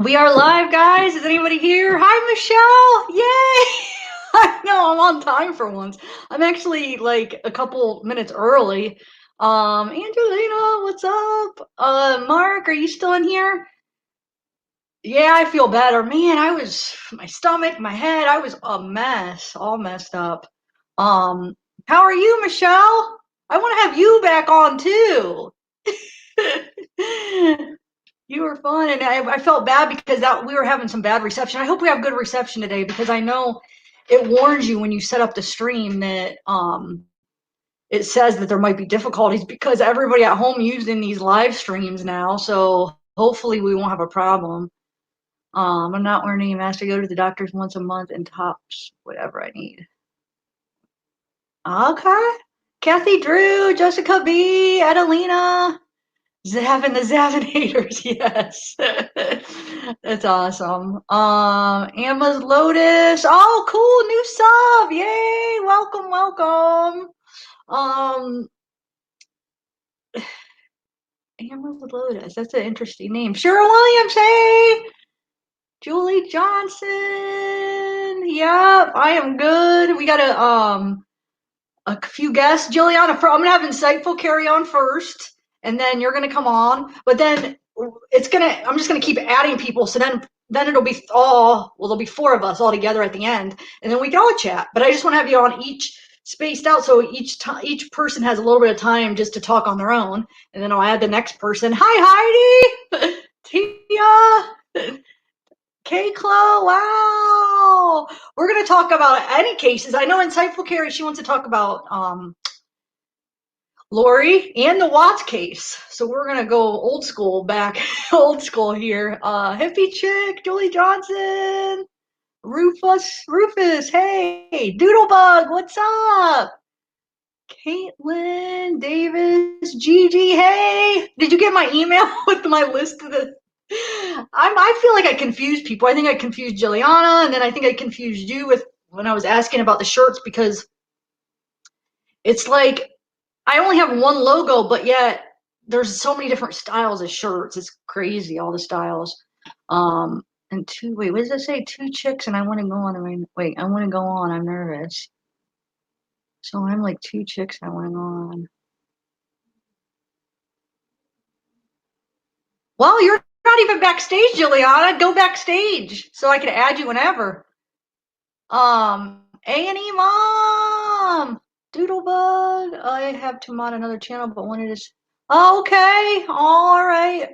We are live, guys. Is anybody here? Hi, Michelle. Yay! I know I'm on time for once. I'm actually like a couple minutes early. Angelina, what's up? Mark, are you still in here? Yeah, I feel better. Man, my stomach, my head, I was a mess, all messed up. Um, how are you, Michelle? I want to have you back on too. You were fun, and I felt bad because we were having some bad reception. I hope we have good reception today because I know it warns you when you set up the stream that it says that there might be difficulties because everybody at home using these live streams now. So hopefully we won't have a problem. I'm not wearing any mask. I go to the doctors once a month and tops whatever I need. Okay. Kathy Drew, Jessica B, Adelina. Zav and the Zavinators, yes. That's awesome. Emma's Lotus. Oh, cool, new sub. Yay, welcome, welcome. Emma's Lotus. That's an interesting name. Cheryl Williams, hey. Julie Johnson. Yep, I am good. We got a few guests. Jilliana, I'm gonna have Insightful Carrie on first, and then you're gonna come on. But then I'm just gonna keep adding people. So then it'll be there'll be four of us all together at the end, and then we can all chat. But I just want to have you on each spaced out, so each person has a little bit of time just to talk on their own, and then I'll add the next person. Hi, Heidi, Tia. Okay, Chloe, wow. We're going to talk about any cases. I know Insightful Carrie, she wants to talk about Lori and the Watts case. So we're going to go old school back, old school here. Hippie Chick, Julie Johnson, Rufus, hey, Doodlebug, what's up? Caitlin, Davis, Gigi, hey. Did you get my email with my list of the I feel like I confused people. I think I confused Jilliana, and then I think I confused you with when I was asking about the shirts because it's like I only have one logo, but yet there's so many different styles of shirts. It's crazy, all the styles. And wait, what does it say? Two chicks, and I want to go on. I want to go on. I'm nervous. So I'm like two chicks, and I want to go on. Well, you're not even backstage, Jilliana. Go backstage so I can add you whenever. A&E Mom, Doodlebug. I have to mod another channel, but wanted to. Okay, all right.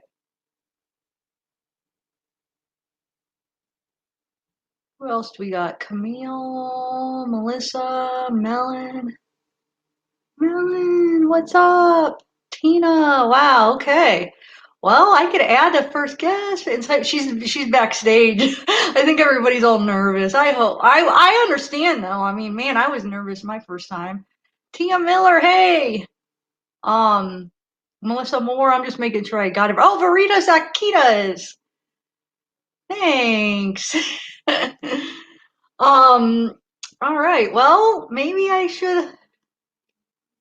Who else do we got? Camille, Melissa, Melon, what's up? Tina, wow, okay. Well, I could add a first guest. She's backstage. I think everybody's all nervous. I understand though. I mean, man, I was nervous my first time. Tia Miller, hey. Melissa Moore, I'm just making sure I got it. Oh, Veritas Akitas. Thanks. All right. Well, maybe I should.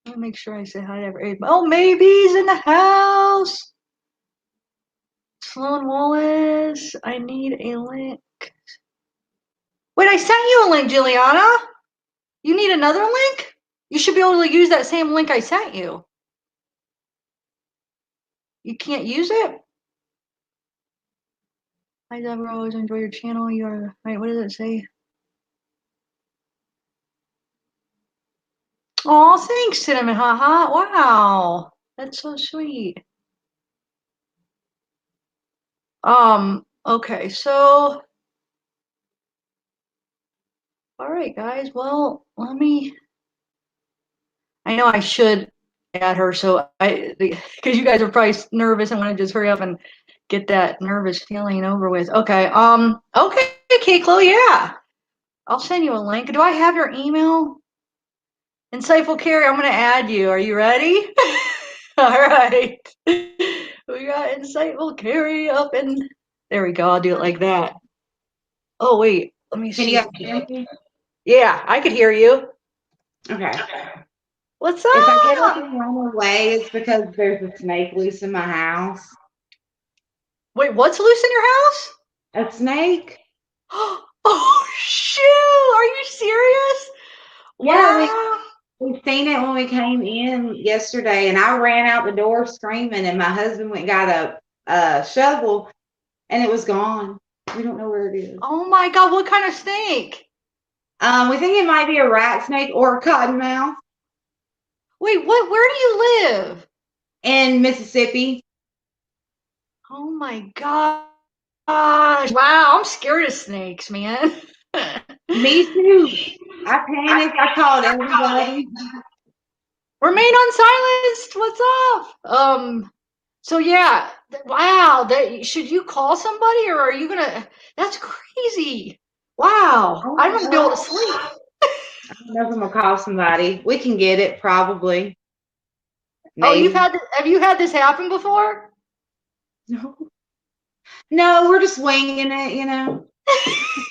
Let me make sure I say hi to everybody. Oh, maybe's in the house. Sloan Wallace. I need a link. Wait, I sent you a link, Jilliana. You need another link? You should be able to use that same link I sent you. You can't use it? Hi, Deborah. Always enjoy your channel. You are. Wait, what does it say? Oh, thanks, Cinnamon Haha. Wow. That's so sweet. Okay, so all right, guys. Well, I know I should add her, so because you guys are probably nervous and want to just hurry up and get that nervous feeling over with. Okay, okay, Chloe, yeah. I'll send you a link. Do I have your email? Insightful Carrie, I'm gonna add you. Are you ready? All right. We got Insightful Carrie up and there we go. I'll do it like that. Oh wait, let me see. Can you hear me? Yeah, I could hear you. Okay. What's If I get up up? and run away, it's because there's a snake loose in my house. Wait, what's loose in your house? A snake? Oh shoot! Are you serious? Yeah, Wow. we seen it when we came in yesterday, and I ran out the door screaming, and my husband went and got a shovel, and it was gone. We don't know where it is. Oh my God! What kind of snake? We think it might be a rat snake or a cottonmouth Wait, what? Where do you live? in Mississippi. Oh my gosh! Wow, I'm scared of snakes, man. Me too. I panicked. I called everybody. Remain unsilenced. What's up? So yeah, wow. That should you call somebody or are you gonna? That's crazy. Wow, I I'm gonna be able to don't sleep. know if I'm gonna call somebody. We can get it probably. Oh, Maybe. have you had this happen before? No. No, we're just winging it, you know.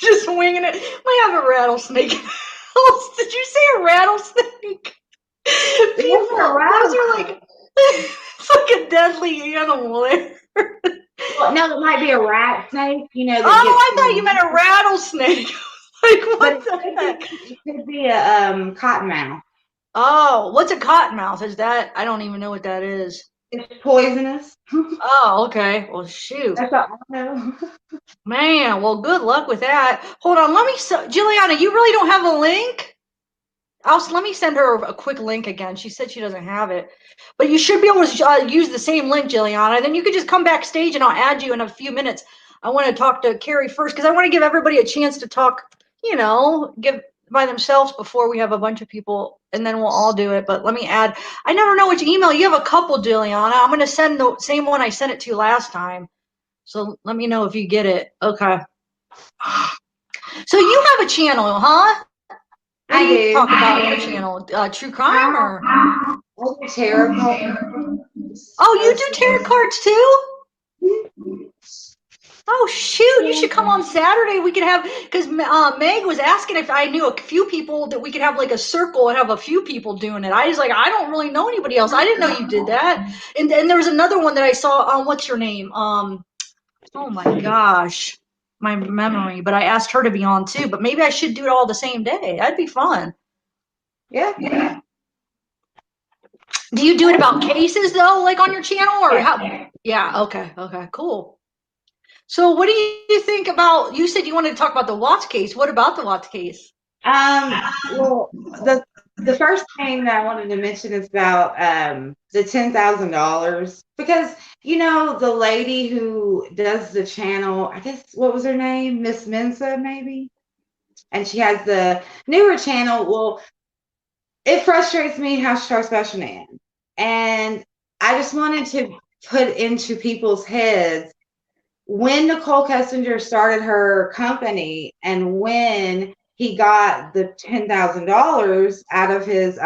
Just winging it. We have a rattlesnake in the house. Did you say a rattlesnake? It wasn't a People, those are rattlesnake. like, it's like a deadly animal there. Well, no, it might be a rat snake, you know, Oh, that gets. I thought you meant a rattlesnake. Like, But what the heck? it could be a cottonmouth. Oh, what's a cottonmouth? Is that, I don't even know what that is. It's poisonous. Oh, okay. Well, shoot. That's all I know. Man, well, good luck with that. Hold on, Jilliana, you really don't have a link? Let me send her a quick link again. She said she doesn't have it, but you should be able to use the same link, Jilliana. Then you could just come backstage, and I'll add you in a few minutes. I want to talk to Carrie first because I want to give everybody a chance to talk. Give by themselves before we have a bunch of people, and then we'll all do it. But let me add. I never know which email you have. A couple, Jilliana. I'm going to send the same one I sent it to last time. So let me know if you get it. Okay. So you have a channel, huh? What do I you talk do. about on your channel? True crime I or? do tarot cards Oh, you do tarot mostly. cards too? Oh shoot! You should come on Saturday. We could have because Meg was asking if I knew a few people that we could have like a circle and have a few people doing it. I was like, I don't really know anybody else. I didn't know you did that. And there was another one that I saw. What's your name? Oh my gosh, my memory. But I asked her to be on too. But maybe I should do it all the same day. That'd be fun. Yeah. Do you do it about cases though, like on your channel, or Yeah. how? Yeah. Okay. Cool. So, what do you think about? You said you wanted to talk about the Watts case. What about the Watts case? Well, the first thing that I wanted to mention is about the $10,000 because the lady who does the channel, I guess what was her name? Miss Mensa, maybe, and she has the newer channel. Well, it frustrates me how she talks about Shanann, and I just wanted to put into people's heads when Nicole Kessinger started her company and when he got the $10,000 out of his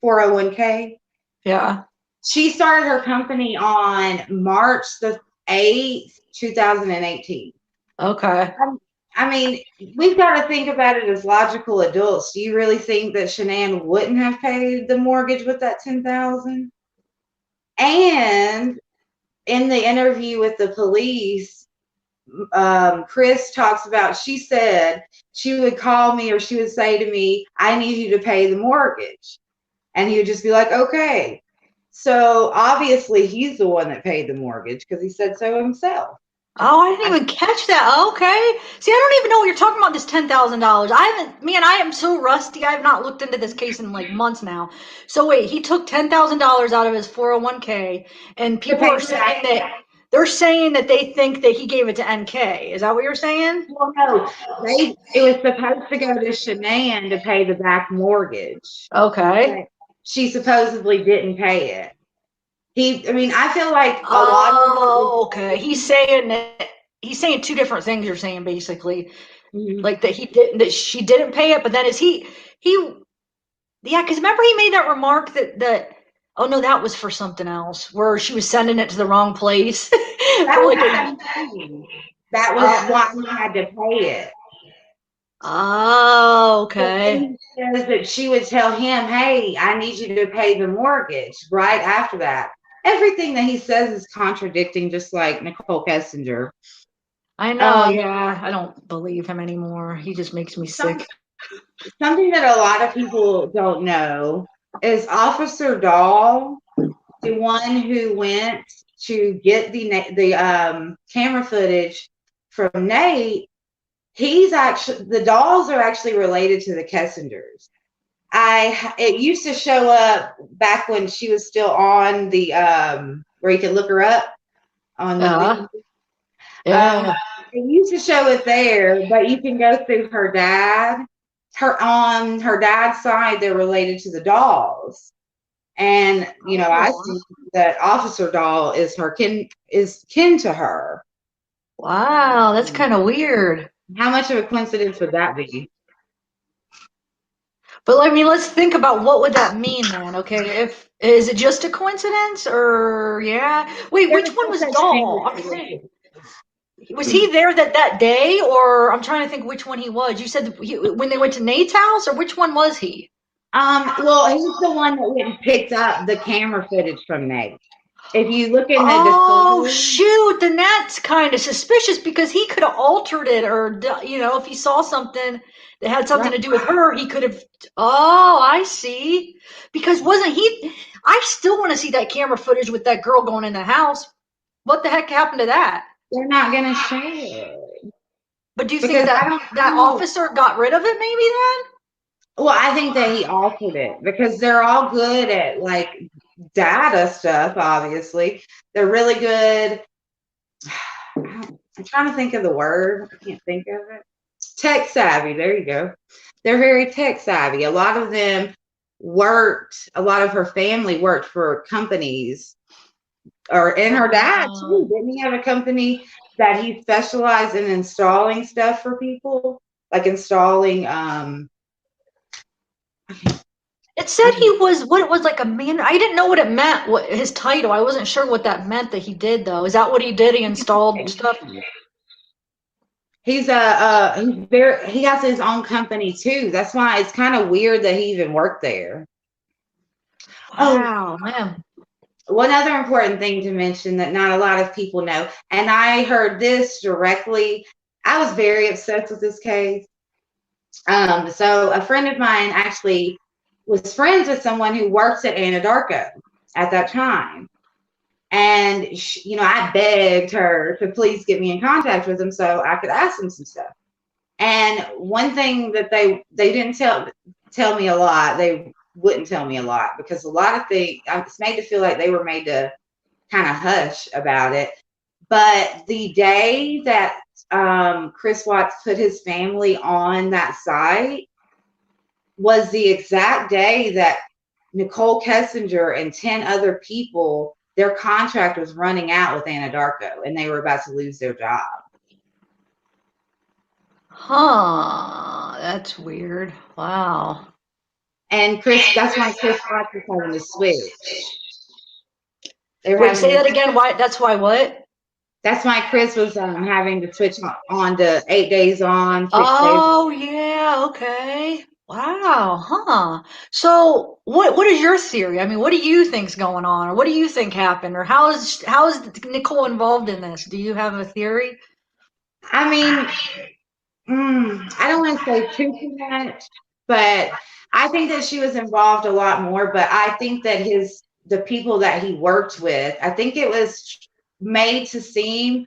401k. Yeah. She started her company on March the 8th, 2018. Okay. I mean, we've got to think about it as logical adults. Do you really think that Shanann wouldn't have paid the mortgage with that 10,000? And in the interview with the police, Chris talks about, she said she would call me or she would say to me, I need you to pay the mortgage. And he would just be like, okay. So obviously he's the one that paid the mortgage because he said so himself. Oh, I didn't even catch that. Okay. See, I don't even know what you're talking about. This $10,000. I haven't. Man, I am so rusty. I have not looked into this case in like months now. So wait, he took $10,000 out of his 401k, and To people pay are the back. saying that they're saying that they think that he gave it to NK. Is that what you're saying? Well, no, it was supposed to go to Shanann to pay the back mortgage, Okay. but she supposedly didn't pay it. I mean, I feel like a lot of it Oh, okay. He's saying two different things. You're saying basically, is. like that she didn't pay it, but then he yeah, because remember he made that remark that oh no, that was for something else where she was sending it to the wrong place That for was like the a same thing. That was uh, why he had to pay it. oh But then okay. he says that she would tell him, hey, I need you to pay the mortgage right after that. Everything that he says is contradicting, just like Nicole Kessinger. I know, Um, yeah. I don't believe him anymore. He just makes me some, sick. something that a lot of people don't know is Officer Dahl, the one who went to get the camera footage from Nate. He's actually, the Dahls are actually related to the Kessingers. It used to show up back when she was still on the where you could look her up on the Yeah. news. Um, Yeah. it used to show it there, but you can go through her dad. On her dad's side, they're related to the Dahls. And I Oh, think that Officer Dahl is kin to her. wow. That's kind of weird. How much of a coincidence would that be? But I mean, let's think about what would that mean then? Okay, if is it just a coincidence or yeah? Wait, There's which one no was such thing Doll? as I'm thinking, coincidence. was he there that day, or I'm trying to think which one he was. You said when they went to Nate's house, or which one was he? Well, he's the one that went and picked up the camera footage from Nate. If you look in the Oh discovery, shoot, then that's kind of suspicious because he could have altered it, or if he saw something that had something right? to do with her, he could have. Oh, I see. Because wasn't he? I still want to see that camera footage with that girl going in the house. What the heck happened to that? They're not going to show it But do you think because I that don't that know. officer got rid of it? Maybe then. Well, I think that he altered it because they're all good at like data stuff. Obviously, they're really good. I'm trying to think of the word. I can't think of it. Tech savvy. There you go. They're very tech savvy. A lot of them worked. A lot of her family worked for companies, and her dad Uh, too. Didn't he have a company that he specialized in installing stuff for people, like installing it said he was what it was like a man. I didn't know what it meant. What his title? I wasn't sure what that meant that he did though. Is that what he did? He installed stuff. he has his own company too. That's why it's kind of weird that he even worked there. Oh, Wow, man. one other important thing to mention that not a lot of people know, and I heard this directly. I was very obsessed with this case. So a friend of mine actually was friends with someone who works at Anadarko at that time. And I begged her to please get me in contact with him so I could ask him some stuff. And one thing that they didn't tell me a lot. They wouldn't tell me a lot because a lot of things it's made to feel like they were made to kind of hush about it. But the day that Chris Watts put his family on that site was the exact day that Nicole Kessinger and 10 other people, their contract was running out with Anadarko and they were about to lose their job. Huh. That's weird. Wow. And that's why Chris Watts is having to switch. They were Wait, having say to, that again. Why? That's why what? that's why Chris was having to switch on to 8 days on, 6 days. Oh, yeah. Okay. Wow. Huh. So, what is your theory? I mean, what do you think's going on, or what do you think happened, or how is Nicole involved in this? Do you have a theory? I mean, I don't want to say too much, but I think that she was involved a lot more. But I think that the people that he worked with, I think it was made to seem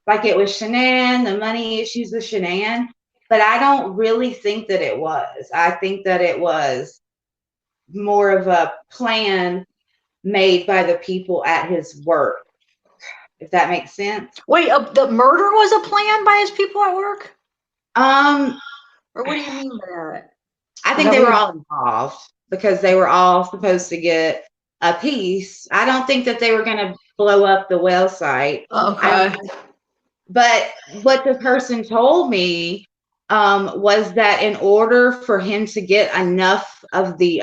like it was Shanann, the money issues with Shanann, but I don't really think that it was. I think that it was more of a plan made by the people at his work, if that makes sense. Wait, the murder was a plan by his people at work, Um, or what do you mean by that? I Is think that they what were you? all involved because they were all supposed to get a piece. I don't think that they were going to blow up the well site. I don't, Okay. but what the person told me was that in order for him to get enough of the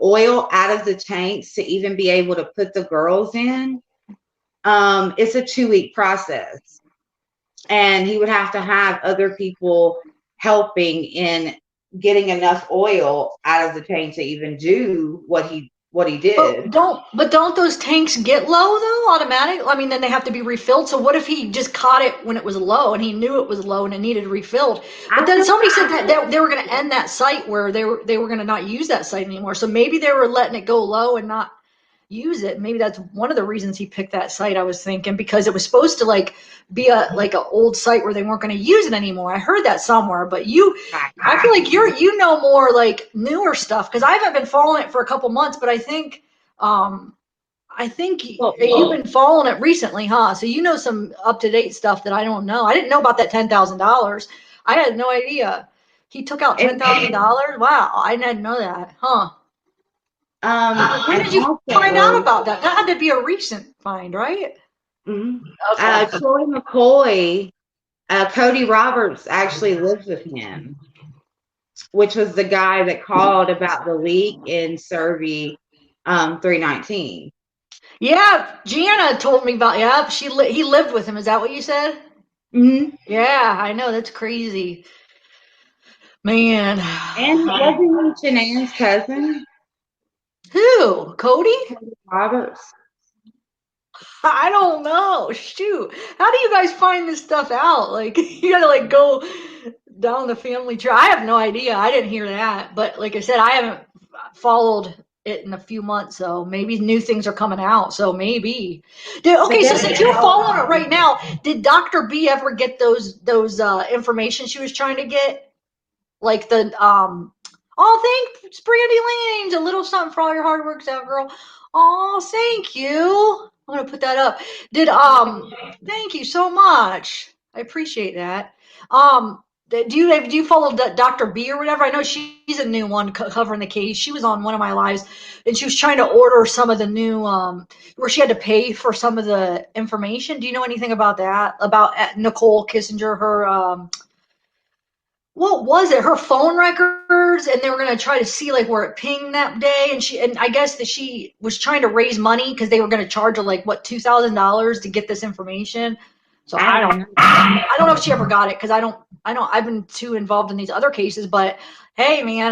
oil out of the tanks to even be able to put the girls in, it's a 2-week process. And he would have to have other people helping in getting enough oil out of the tank to even do what he what he did. But don't those tanks get low though, automatic? I mean, then they have to be refilled. So what if he just caught it when it was low and he knew it was low and it needed refilled? But I then feel somebody said that they were going to end that site where they were going to not use that site anymore. So maybe they were letting it go low and not use it. Maybe that's one of the reasons he picked that site. I was thinking because it was supposed to like be a old site where they weren't going to use it anymore. I heard that somewhere, but I feel like you know more like newer stuff because I haven't been following it for a couple months, but um, I think you've been following it recently, huh? So you know some up to date stuff that I don't know. I didn't know about that $10,000. I had no idea. He took out $10,000. Wow, I didn't know that, huh? When and did you find out also, about that? That had to be a recent find, right? mhm, Okay. Troy McCoy, Cody Roberts actually lives with him, which was the guy that called about the leak in Survey 319. Yeah, Gianna told me about. Yeah, he lived with him. Is that what you said? Mm-hmm. Yeah, I know. That's crazy, man. And wasn't he Shanann's cousin, Who? Cody? Cody Roberts? I don't know. Shoot. How do you guys find this stuff out? Like, you gotta like go down the family tree. I have no idea. I didn't hear that. But like I said, I haven't followed it in a few months, so maybe new things are coming out. So maybe. But Okay, so then, since you're following it right now, did Dr. B ever get those information she was trying to get? Like the oh, thanks Brandy Lange, a little something for all your hard work, out girl. Oh, thank you. I'm gonna put that up. Did thank you so much. I appreciate that. Do you follow Dr. B or whatever? I know she's a new one covering the case. She was on one of my lives, and she was trying to order some of the new where she had to pay for some of the information. Do you know anything about that? About Nicole Kissinger, her what was it? Her phone records, and they were gonna try to see like where it pinged that day, and I guess that she was trying to raise money because they were gonna charge her like what $2,000 to get this information. So I don't know. I don't know if she ever got it because I've been too involved in these other cases, but hey man,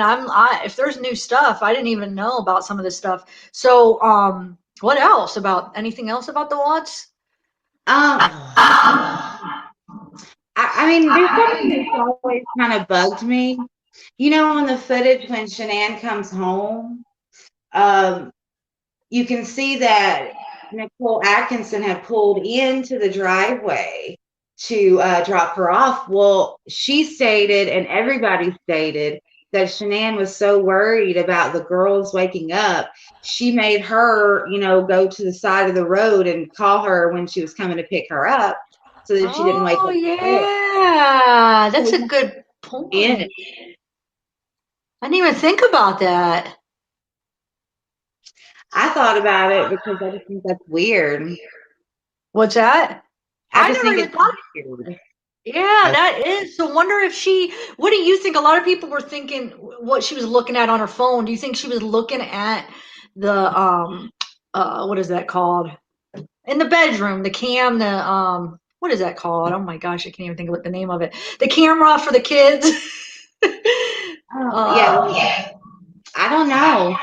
if there's new stuff, I didn't even know about some of this stuff. So what else about anything else about the Watts? Um, I mean, there's something that's always kind of bugged me. You know, on the footage when Shanann comes home, um, you can see that Nicole Atkinson had pulled into the driveway to drop her off. Well, she stated, and everybody stated, that Shanann was so worried about the girls waking up, she made her, go to the side of the road and call her when she was coming to pick her up so that she didn't wake Oh up. yeah, that's a good In. point. I didn't even think about that. I thought about it because I just think that's weird. What's that? I I just never think even it's thought. weird. Yeah, that is. So wonder if what do you think? A lot of people were thinking what she was looking at on her phone. Do you think she was looking at the what is that called? In the bedroom, the cam, what is that called? Oh my gosh, I can't even think of what the name of it. The camera for the kids. Yeah, uh, well, I don't know.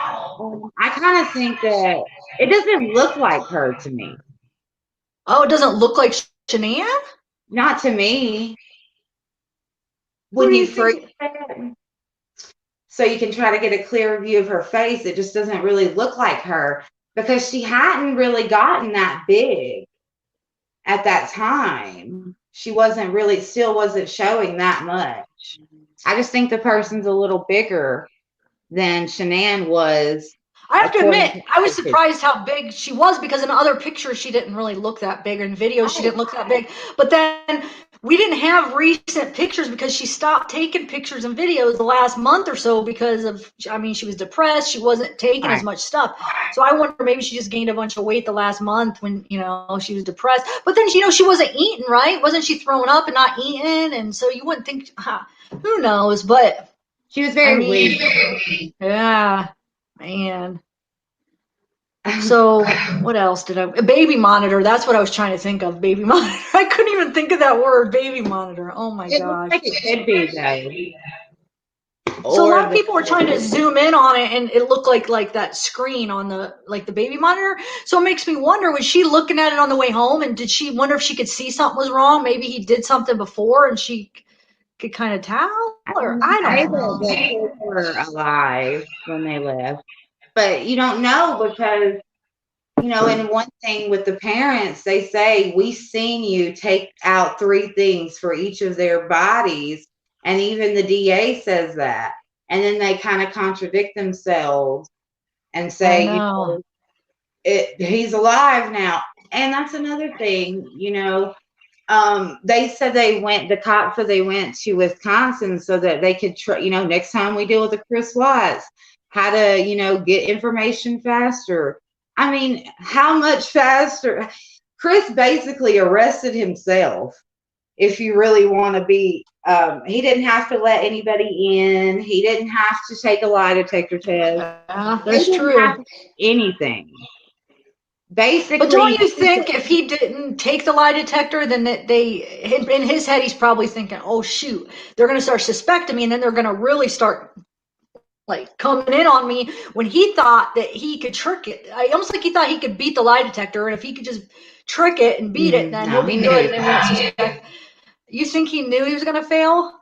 I kind of think that it doesn't look like her to me. oh, it doesn't look like Shania? Not to me. Who When do you you freeze think? it, so you can try to get a clear view of her face, it just doesn't really look like her because she hadn't really gotten that big at that time. She still wasn't showing that much. I just think the person's a little bigger than Shanann was, I have to according admit, to I the was picture. surprised how big she was because in other pictures she didn't really look that big, or in videos she Right, didn't look that big. But then we didn't have recent pictures because she stopped taking pictures and videos the last month or so because I mean, she was depressed. She wasn't taking as right. much stuff. So I wonder maybe she just gained a bunch of weight the last month when, she was depressed. But then, she wasn't eating, right? Wasn't she throwing up and not eating? And so you wouldn't think, who knows? But She was I very mean, weak. yeah, man. So what else did a baby monitor? That's what I was trying to think of. Baby monitor. I couldn't even think of that word, baby monitor. Oh my It looks gosh. like it could be though. So a or lot of people were trying to zoom in on it, and it looked like that screen on the baby monitor. So it makes me wonder: was she looking at it on the way home, and did she wonder if she could see something was wrong? Maybe he did something before, and she could kind of tell, or I say don't that the know. kids were alive when they left, but you don't know because and one thing with the parents, they say, we seen you take out 3 things for each of their bodies. And even the DA says that. And then they kind of contradict themselves and I say, know. he's alive now. And that's another thing, they said the cops said they went to Wisconsin so that they could, next time we deal with the Chris Watts, how to, get information faster. I mean, how much faster? Chris basically arrested himself. If you really want to be, he didn't have to let anybody in. He didn't have to take a lie detector test. Yeah, They that's didn't true. have to do anything. But don't Basically, you think if he didn't take the lie detector, then that in his head, he's probably thinking, "Oh shoot, they're going to start suspecting me, and then they're going to really start like coming in on me." When he thought that he could trick it, I almost like he thought he could beat the lie detector, and if he could just trick it and beat it, then he'll no, be he good, knew and they won't that. suspect. You think he knew he was going to fail?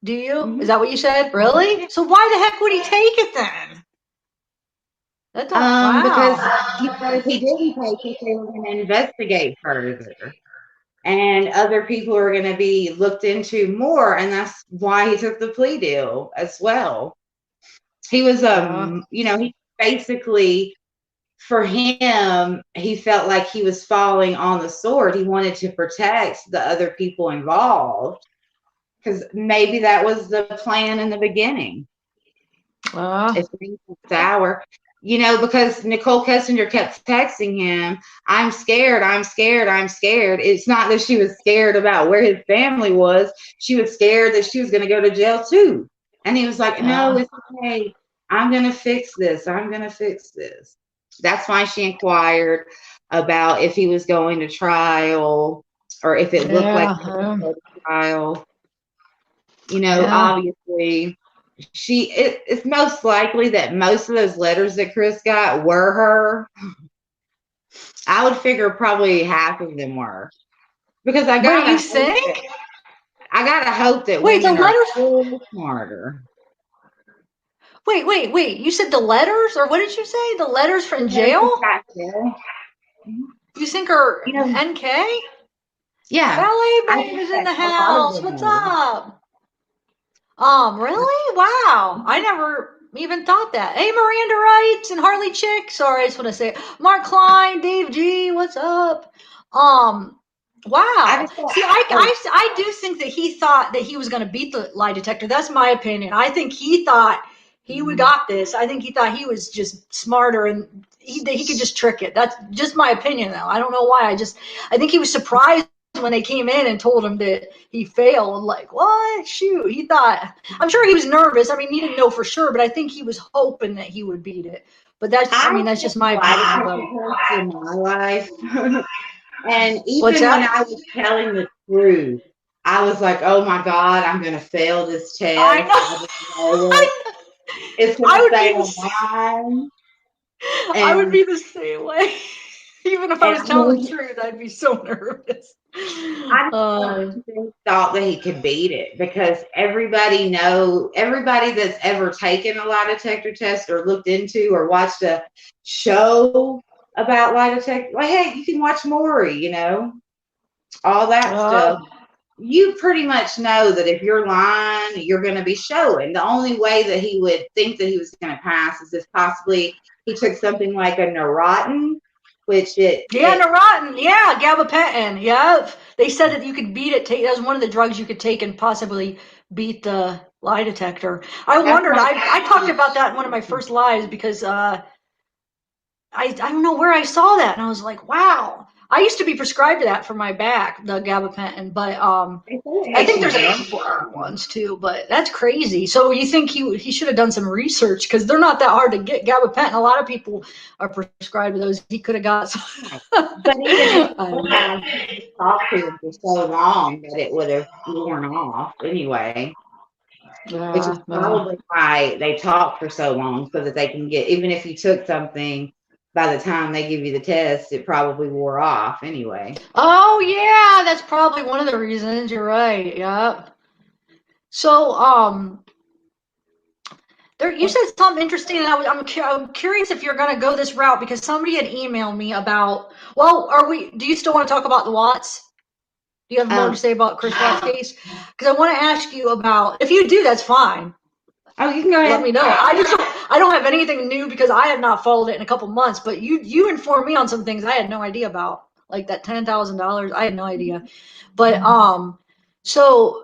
Do you? Is Mhm. that what you said? Really? So why the heck would he take it then? That don't. Because Wow. if he didn't take it, they were going to investigate further, and other people are going to be looked into more, and that's why he took the plea deal as well. He was, Yeah. he basically, for him, he felt like he was falling on the sword. He wanted to protect the other people involved because maybe that was the plan in the beginning. Uh, If things were sour, because Nicole Kessinger kept texting him, I'm scared, I'm scared, I'm scared. It's not that she was scared about where his family was. She was scared that she was going to go to jail too. And he was like, no, yeah. it's okay. I'm going to fix this. I'm going to fix this. That's why she inquired about if he was going to trial or if it looked like Yeah. he was going to trial. Yeah. Obviously, it's most likely that most of those letters that Chris got were her. I would figure probably half of them were, because Wait, you think? I gotta hope that Wait, the women are a letters. little smarter. Wait. You said the letters, or what did you say? The letters The from letters he jail? got there, You think are you know, NK? yeah, Ballet I Babe think is in that the a lot of house. them What's were. up? Really? Wow. I never even thought that. Hey, Miranda Wrights and Harley Chick. Sorry, I just want to say Mark Klein, Dave G. What's up? Um, I wow. just thought, See, I do think that he thought that he was going to beat the lie detector. That's my opinion. I think he thought he would got this. I think he thought he was just smarter and that he could just trick it. That's just my opinion, though. I don't know why. I think he was surprised when they came in and told him that he failed. Like, what? Shoot. He thought, I'm sure he was nervous. I mean, he didn't know for sure, but I think he was hoping that he would beat it. But I that's took just my lie opinion about detector it. tests in my life. And What's even when that? I was telling the truth, I was like, oh my God, I'm going to fail this I test. I know. just know it. It's going I to would say be online. I would And, be the same way. Even if I and was I telling the mean, truth, I'd be so nervous. I Uh, just thought that he could beat it because everybody that's ever taken a lie detector test or looked into or watched a show about lie detector, like, hey, you can watch Maury, all that uh, stuff. You pretty much know that if you're lying, you're going to be showing. The only way that he would think that he was going to pass is if possibly he took something like a Neurontin, which yeah, Neurontin. Yeah, gabapentin. Yep. They said that you could beat it. That was one of the drugs you could take and possibly beat the lie detector. I that's wondered. not. I talked about that in one of my first lives because I don't know where I saw that, and I was like, wow. I used to be prescribed to that for my back, the gabapentin, but They say it I makes think you there's a jump. couple other ones too. But that's crazy. So you think he should have done some research because they're not that hard to get. Gabapentin. A lot of people are prescribed to those. He could have got some. But even if I you don't know. have, you talked to him for so long that it would have worn off anyway. which is Yeah. probably why they talk for so long, so that they can get, even if you took something, by the time they give you the test, it probably wore off anyway. Oh yeah, that's probably one of the reasons. You're right. Yep. So there, you said something interesting, and I'm curious if you're going to go this route because somebody had emailed me about. Well, are we? Do you still want to talk about the Watts? Do you have more to Um, say about Chris Watts' case? Because I want to ask you about. If you do, that's fine. oh, you can go Let ahead. me know. I don't have anything new because I have not followed it in a couple months. But you informed me on some things I had no idea about, like that $10,000. I had no idea. But so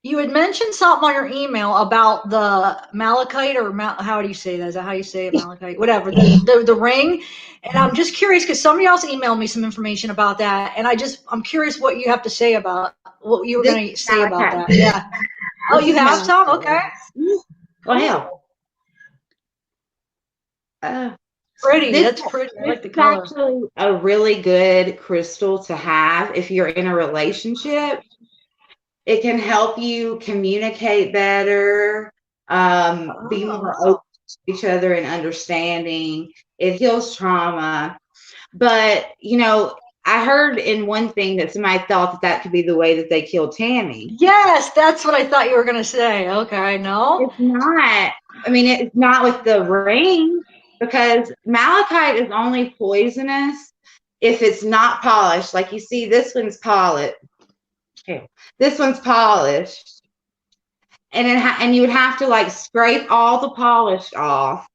you had mentioned something on your email about the malachite or how do you say that? Is that how you say it, malachite? Whatever, the ring. And I'm just curious because somebody else emailed me some information about that, and I'm curious what you have to say about what you were This going is to say about Malachi. that. Yeah. Oh, This you is have Malachi. some? Okay. Well, hell, Cool. uh, Pretty. this That's pretty. I this like the is color. actually a really good crystal to have if you're in a relationship. It can help you communicate better, be more Oh. open to each other and understanding. It heals trauma. But, I heard in one thing that somebody thought that that could be the way that they killed Tammy. Yes, that's what I thought you were going to say. Okay, no. It's not. I mean, it's not with the ring, because malachite is only poisonous if it's not polished. Like you see, this one's polished. Okay. This one's polished, and and you would have to like scrape all the polish off,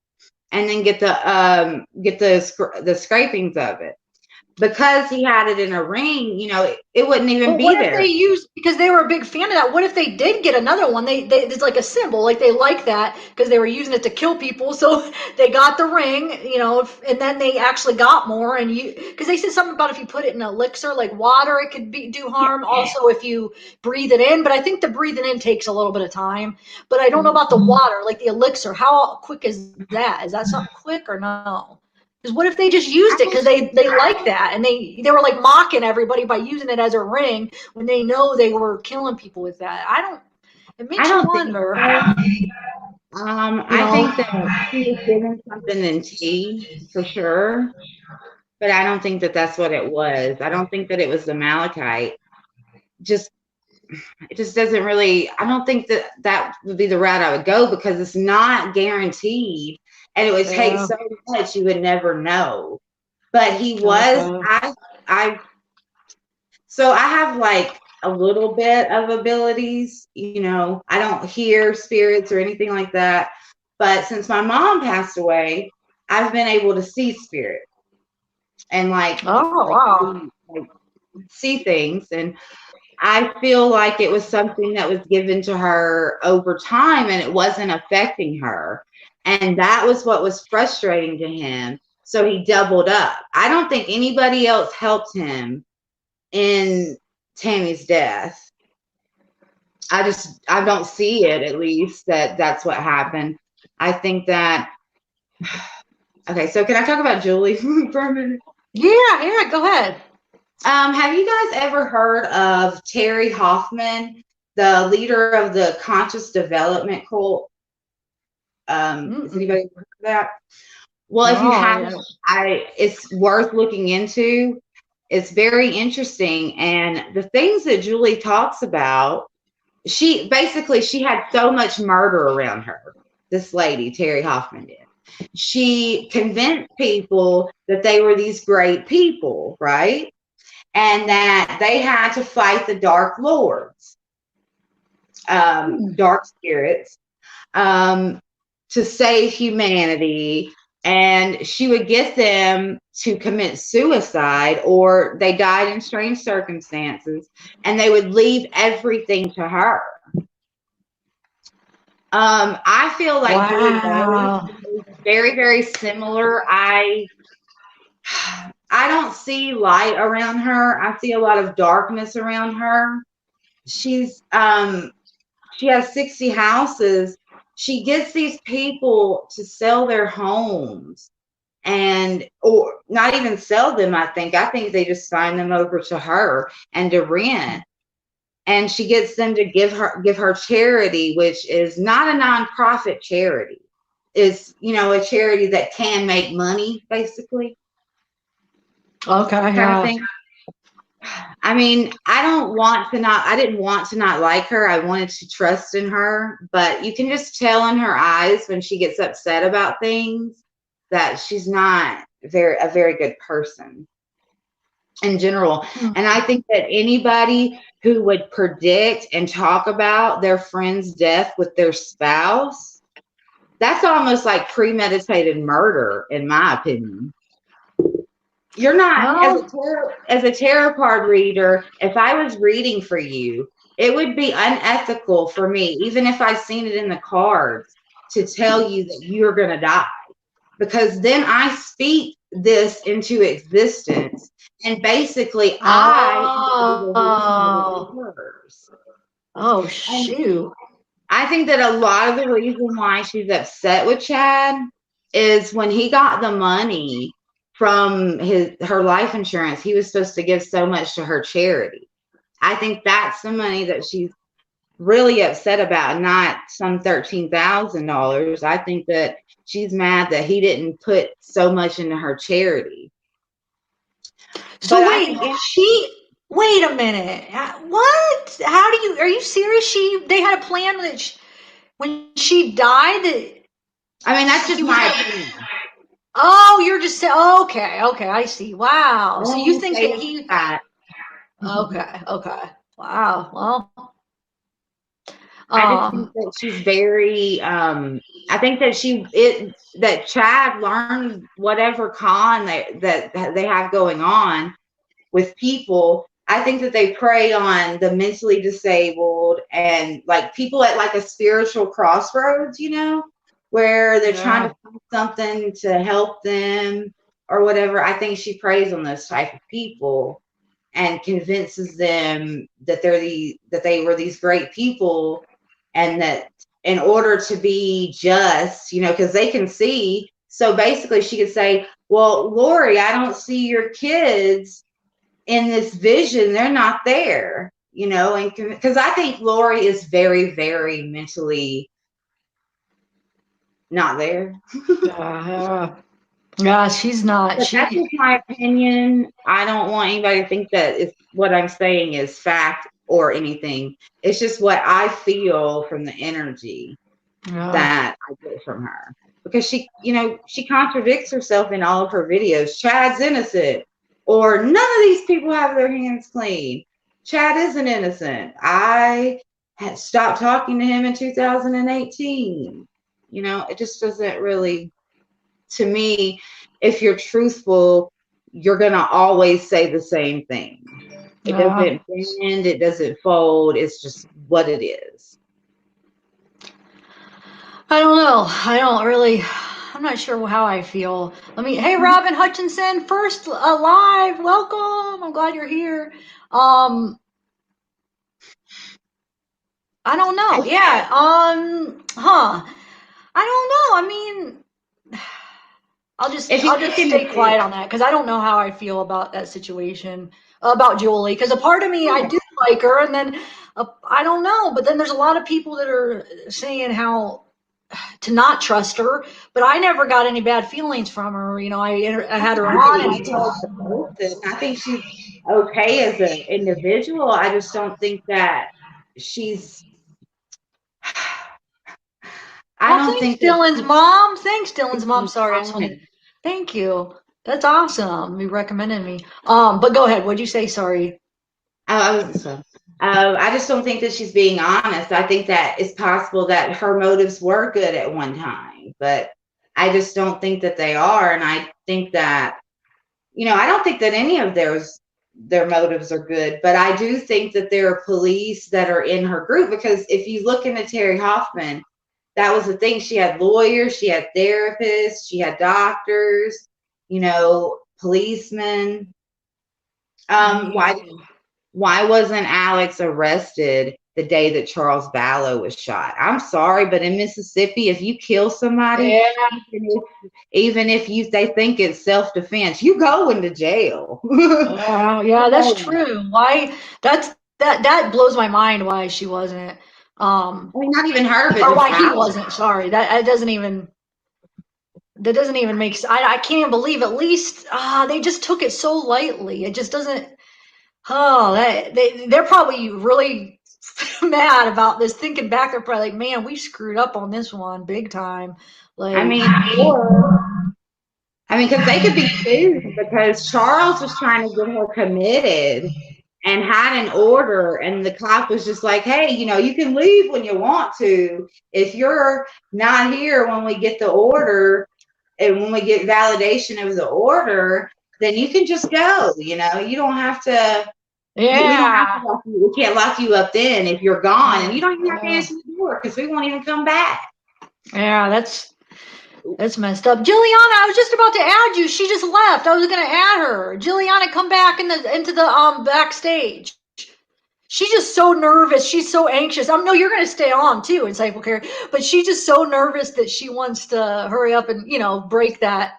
and then get the scrapings of it. Because he had it in a ring, it wouldn't even But be what if there. they used because they were a big fan of that? What if they did get another one? They it's like a symbol, like they like that because they were using it to kill people. So they got the ring, and then they actually got more. And you because they said something about if you put it in an elixir like water, it could do Yeah. harm. Also, if you breathe it in, but I think the breathing in takes a little bit of time. But I don't know Mhm. about the water, like the elixir. How quick is that? Is that something quick or no? Because what if they just I used it think because they like that and they were like mocking everybody by using it as a ring when they know they were killing people with that. I don't. It I makes you don't think wonder. so. You I know. think that he was given something in tea for sure, but I don't think that that's what it was. I don't think that it was the malachite. Just it just doesn't really. I don't think that that would be the route I would go, because it's not guaranteed, and it would take Yeah. so much you would never know. But he was. Okay. I So I have like a little bit of abilities. I don't hear spirits or anything like that. But since my mom passed away, I've been able to see spirits, and Oh like wow. see things. And I feel like it was something that was given to her over time, and it wasn't affecting her. And that was what was frustrating to him. So he doubled up. I don't think anybody else helped him in Tammy's death. I don't see it, at least, that that's what happened. I think that okay, so can I talk about Julie for a minute? Yeah. Yeah. Go ahead. Have you guys ever heard of Terry Hoffman, the leader of the conscious development cult? Has Mm-mm. anybody heard of that? Well, if you No. haven't, it's worth looking into. It's very interesting, and the things that Julie talks about, she had so much murder around her. This lady, Terry Hoffman, did. She convinced people that they were these great people, right? And that they had to fight the dark lords, dark spirits, um, to save humanity. And she would get them to commit suicide, or they died in strange circumstances, and they would leave everything to her. I feel like Julie Vallow Wow. is very, very similar. I don't see light around her. I see a lot of darkness around her. She has 60 houses. She gets these people to sell their homes, and or not even sell them. I think they just sign them over to her and to rent. and she gets them to give her charity, which is not a nonprofit charity. It's, a charity that can make money, basically, Okay, kind of yeah. thing. I mean, I didn't want to not like her. I wanted to trust in her, but you can just tell in her eyes when she gets upset about things that she's not a very good person in general. Hmm. And I think that anybody who would predict and talk about their friend's death with their spouse, that's almost like premeditated murder, in my opinion. You're not, Well, as a tarot card reader, if I was reading for you, it would be unethical for me, even if I seen it in the cards, to tell you that you're going to die, because then I speak this into existence, and basically I am the reason that it oh, occurs. oh, And shoot. I think that a lot of the reason why she's upset with Chad is when he got the money from her life insurance, he was supposed to give so much to her charity. I think that's the money that she's really upset about, not some $13,000. I think that she's mad that he didn't put so much into her charity. But So I wait, think, wait a minute. What? Are you serious? They had a plan that when she died, that I mean, that's he just was my gonna, opinion. oh, you're just saying, okay, okay, I see. I Wow. So you don't think say that it's that. okay, okay. Wow. Well, I just think um, that she's very I think that that Chad learned whatever con that they have going on with people. I think that they prey on the mentally disabled and like people at like a spiritual crossroads, where they're trying yeah. to find something to help them or whatever. I think she preys on those type of people and convinces them that that they were these great people, and that in order to be just, because they can see. So basically, she could say, "Well, Lori, I don't see your kids in this vision. They're not there." And because I think Lori is very, very mentally not there. Yeah. Yeah, she's not. But that's just my opinion. I don't want anybody to think that what I'm saying is fact or anything. It's just what I feel from the energy Yeah. that I get from her. Because she contradicts herself in all of her videos. Chad's innocent. Or none of these people have their hands clean. Chad isn't innocent. I had stopped talking to him in 2018. It just doesn't really, to me, if you're truthful, you're going to always say the same thing. It Yeah. doesn't bend, it doesn't fold. It's just what it is. I don't know. I don't really. I'm not sure how I feel. Hey, Robin Hutchinson, first live. Welcome. I'm glad you're here. Um, I don't know. I, Yeah. Huh. I don't know. I mean, if you I'll look just into stay quiet it, on that because I don't know how I feel about that situation about Julie. Because a part of me I do like her, and then I don't know. But then there's a lot of people that are saying how to not trust her, but I never got any bad feelings from her. I had her I think on she's and a good person. I think she's okay as an individual. I just don't think that she's. I well, don't thanks, think that Dylan's she's mom. Thanks, Dylan's mom. being Sorry, I just wanted. honest. Thank you. That's awesome. You recommended me. But go ahead. What'd you say? Sorry. I wasn't so. I just don't think that she's being honest. I think that it's possible that her motives were good at one time, but I just don't think that they are. And I think that, I don't think that any of their motives are good, but I do think that there are police that are in her group, because if you look into Terry Hoffman, that was the thing. She had lawyers, she had therapists, she had doctors, policemen. Why Yeah. why wasn't Alex arrested the day that Charles Vallow was shot? I'm sorry, but in Mississippi, if you kill somebody, Yeah. even if they think it's self-defense, you go into jail. Yeah, You yeah, that's go. true. Why? That's that blows my mind why she wasn't. I mean, not even her, but Or just why he Alex. wasn't. Sorry, that doesn't even make. I can't even believe. At least they just took it so lightly. It just doesn't. Oh, they're probably really mad about this. Thinking back, they're probably like, man, we screwed up on this one big time. I Like, mean, or I mean, because they could be sued because Charles was trying to get her committed and had an order, and the cop was just like, "Hey, you can leave when you want to. If you're not here when we get the order and when we get validation of the order, then you can just go. You don't have to. We don't have to yeah, lock you. We can't lock you up then if you're gone, and you don't even have to yeah, answer the door because we won't even come back." yeah. That's messed up. Jilliana, I was just about to add you. She just left. I was gonna add her. Jilliana, come back into the backstage. She's just so nervous. She's so anxious. No, you're going to stay on too, Insightful Carrie. But she's just so nervous that she wants to hurry up and break that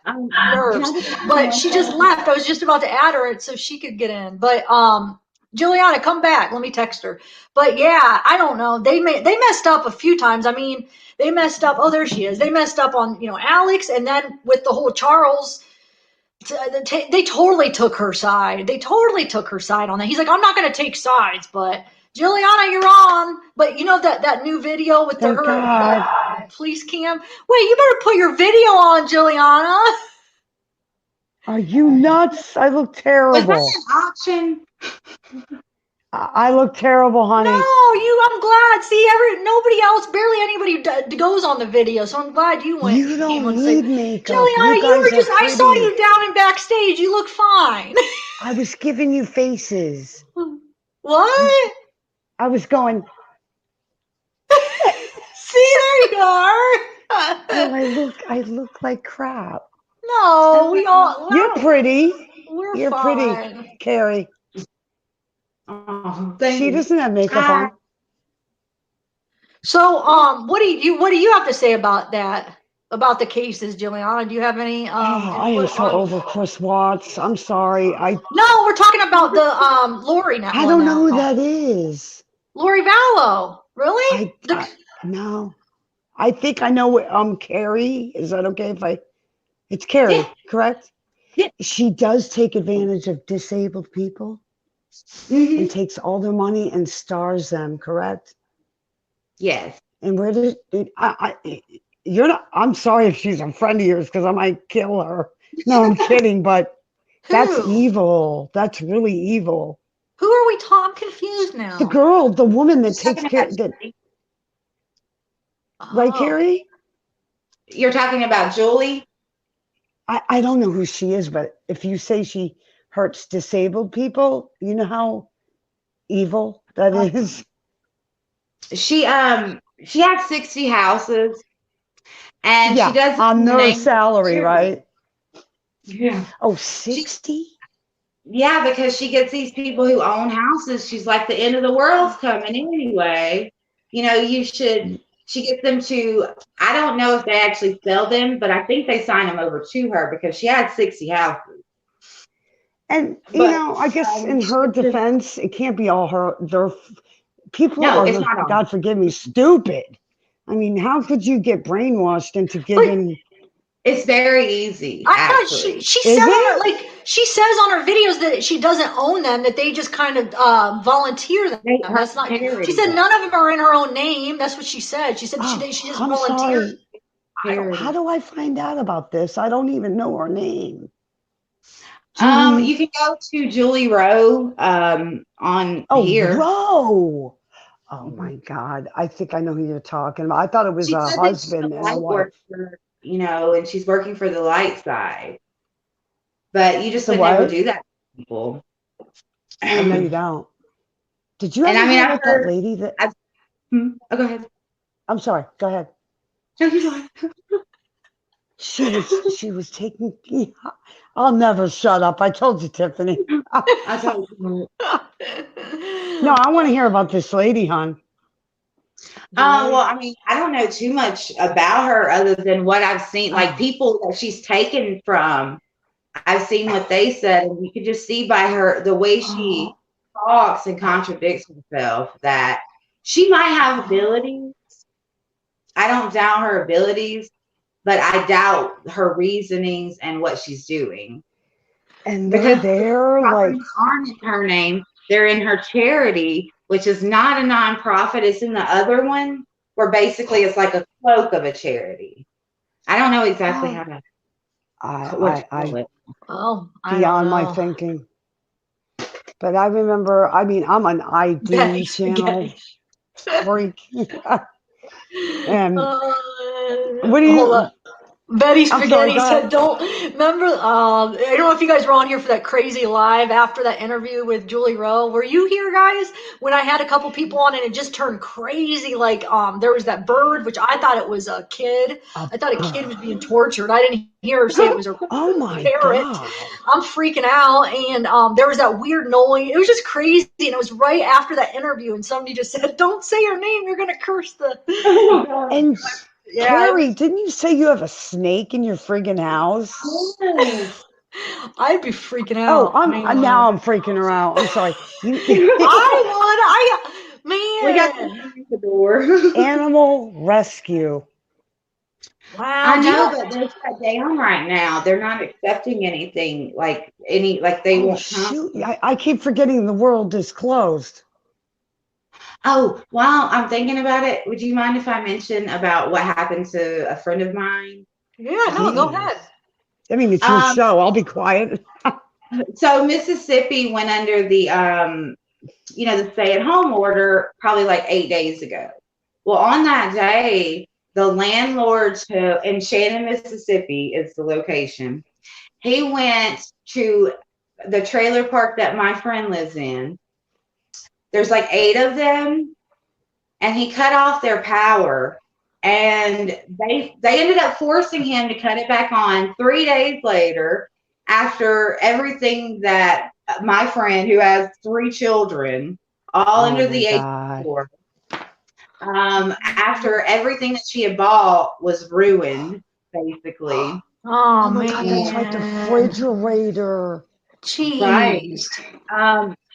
Can I nerves. just ask you But one she just thing? left. I was just about to add her so she could get in. But Juliana, come back. Let me text her. But yeah, I don't know. They messed up a few times. I mean, they messed up. Oh, there she is. They messed up on Alex, and then with the whole Charles they totally took her side. They totally took her side on that. He's like, I'm not going to take sides, but Juliana, you're on. But that new video with Thank God. the police cam. Wait, you better put your video on, Juliana. Are you nuts? I look Was that terrible. an option? I look terrible, No, honey. I'm glad. See, nobody else, barely anybody goes on the video, so I'm glad you You came don't on. Say, need makeup. You Juliana, you guys were are just. I saw pretty. you down in backstage. You look fine. I was giving you faces. What? I was going, See, there you are. well, I look like crap. No, we all. You're pretty. We're You're pretty, fine. Carrie. Oh, thank She you. doesn't have makeup Uh, on. So, what do you have to say about that? About the cases, Juliana? Do you have any Oh, I am input so on? over Chris Watts. I'm sorry. No, we're talking about the Lori net I one don't know who now. that is. Lori Vallow. Really? I no. I think I know Carrie. Is that okay if I it's yeah, Carrie, correct? yeah. She does take advantage of disabled people and Hmm. takes all their money and stars them, correct? Yes. And where did it, you're not, I'm sorry if she's a friend of yours because I might kill her. No, I'm kidding, but that's Who? evil. That's really evil. Who are we talking? I'm confused The now. girl, the woman that Just takes talking care, about that, right, Oh, Carrie? you're talking about Julie. I don't know who she is, but if you say she hurts disabled people, you know how evil that is? She has 60 houses, and she Yeah, does it on in the their name of salary, charity. right? Yeah. Oh, She 60? Yeah, because she gets these people who own houses. She's like, the end of the world's coming anyway. You should. She gets them to. I don't know if they actually sell them, but I think they sign them over to her because she had 60 houses. And, But I guess in she her gets them, defense, it can't be all her. People no, are, it's not all. God forgive me, stupid. I mean, how could you get brainwashed into but giving, It's very easy, I thought she actually. she said is on her it? like she says on her videos that she doesn't own them, that they just kind of volunteer them. Her That's not. She charity said does. none of them are in her own name. That's what she said. She said Oh, she just I'm volunteered. sorry. How Charity. do I find out about this? I don't even know her name. Julie. You can go to Julie Rowe on Oh, here. Roe. Oh Mhm. my God. I think I know who you're talking about. I thought it was She a said that she's husband a and a light wife. worker, and she's working for the light side. But you just The would never what? do that to people. I know you And don't. Did you I ever mean, hear I've about that heard. lady that Oh, go ahead. I'm sorry, go ahead. No, you go ahead. She was taking I'll never shut up. I told you, Tiffany. I told you. No, I want to hear about this lady, hon. The Well, lady. I mean, I don't know too much about her other than what I've seen. Like Oh, people that she's taken from, I've seen what they said, and you could just see by her the way she talks and contradicts herself that she might have abilities. I don't doubt her abilities, but I doubt her reasonings and what she's doing. And Because the they're like, properties aren't in her name. They're in her charity, which is not a nonprofit. It's in the other one, where basically it's like a cloak of a charity. I don't know exactly how to what to call it. Oh, I don't beyond my know. thinking. But I remember, I mean, I'm an ID Betty channel spaghetti. freak. And what do Hold you, up. Betty I'm sorry, Spaghetti go said, ahead. "Don't remember." I don't know if you guys were on here for that crazy live after that interview with Julie Rowe. Were you here, guys? When I had a couple people on and it just turned crazy. Like, there was that bird, which I thought it was a kid. I thought a kid was being tortured. I didn't hear her say it was a Oh my parrot. God. I'm freaking out. And there was that weird noise. It was just crazy. And it was right after that interview. And somebody just said, "Don't say her name. You're going to curse the." And Yeah, Carrie, didn't you say you have a snake in your friggin' house? Yes. I'd be freaking Oh, out, man. now I'm freaking her out. I'm sorry. We got Man. to the door. Animal rescue. Wow. I Do you know, know? but they're shut down right now. They're not accepting anything like they Oh won't come. shoot! I keep forgetting the world is closed. Oh, while I'm thinking about it, would you mind if I mention about what happened to a friend of mine? Yeah, no, go Jeez. ahead. I mean, it's your Um, show. I'll be quiet. so Mississippi went under the the stay-at-home order probably like 8 days ago. Well, on that day, the landlord in Shannon, Mississippi is the location. He went to the trailer park that my friend lives in. There's like 8 of them, and he cut off their power. And they ended up forcing him to cut it back on 3 days later, after everything that my friend, who has 3 children, all Oh under my the age God. of 4, after everything that she had bought was ruined, basically. Oh, Oh my God, that's right. The man. refrigerator. Right. Jeez.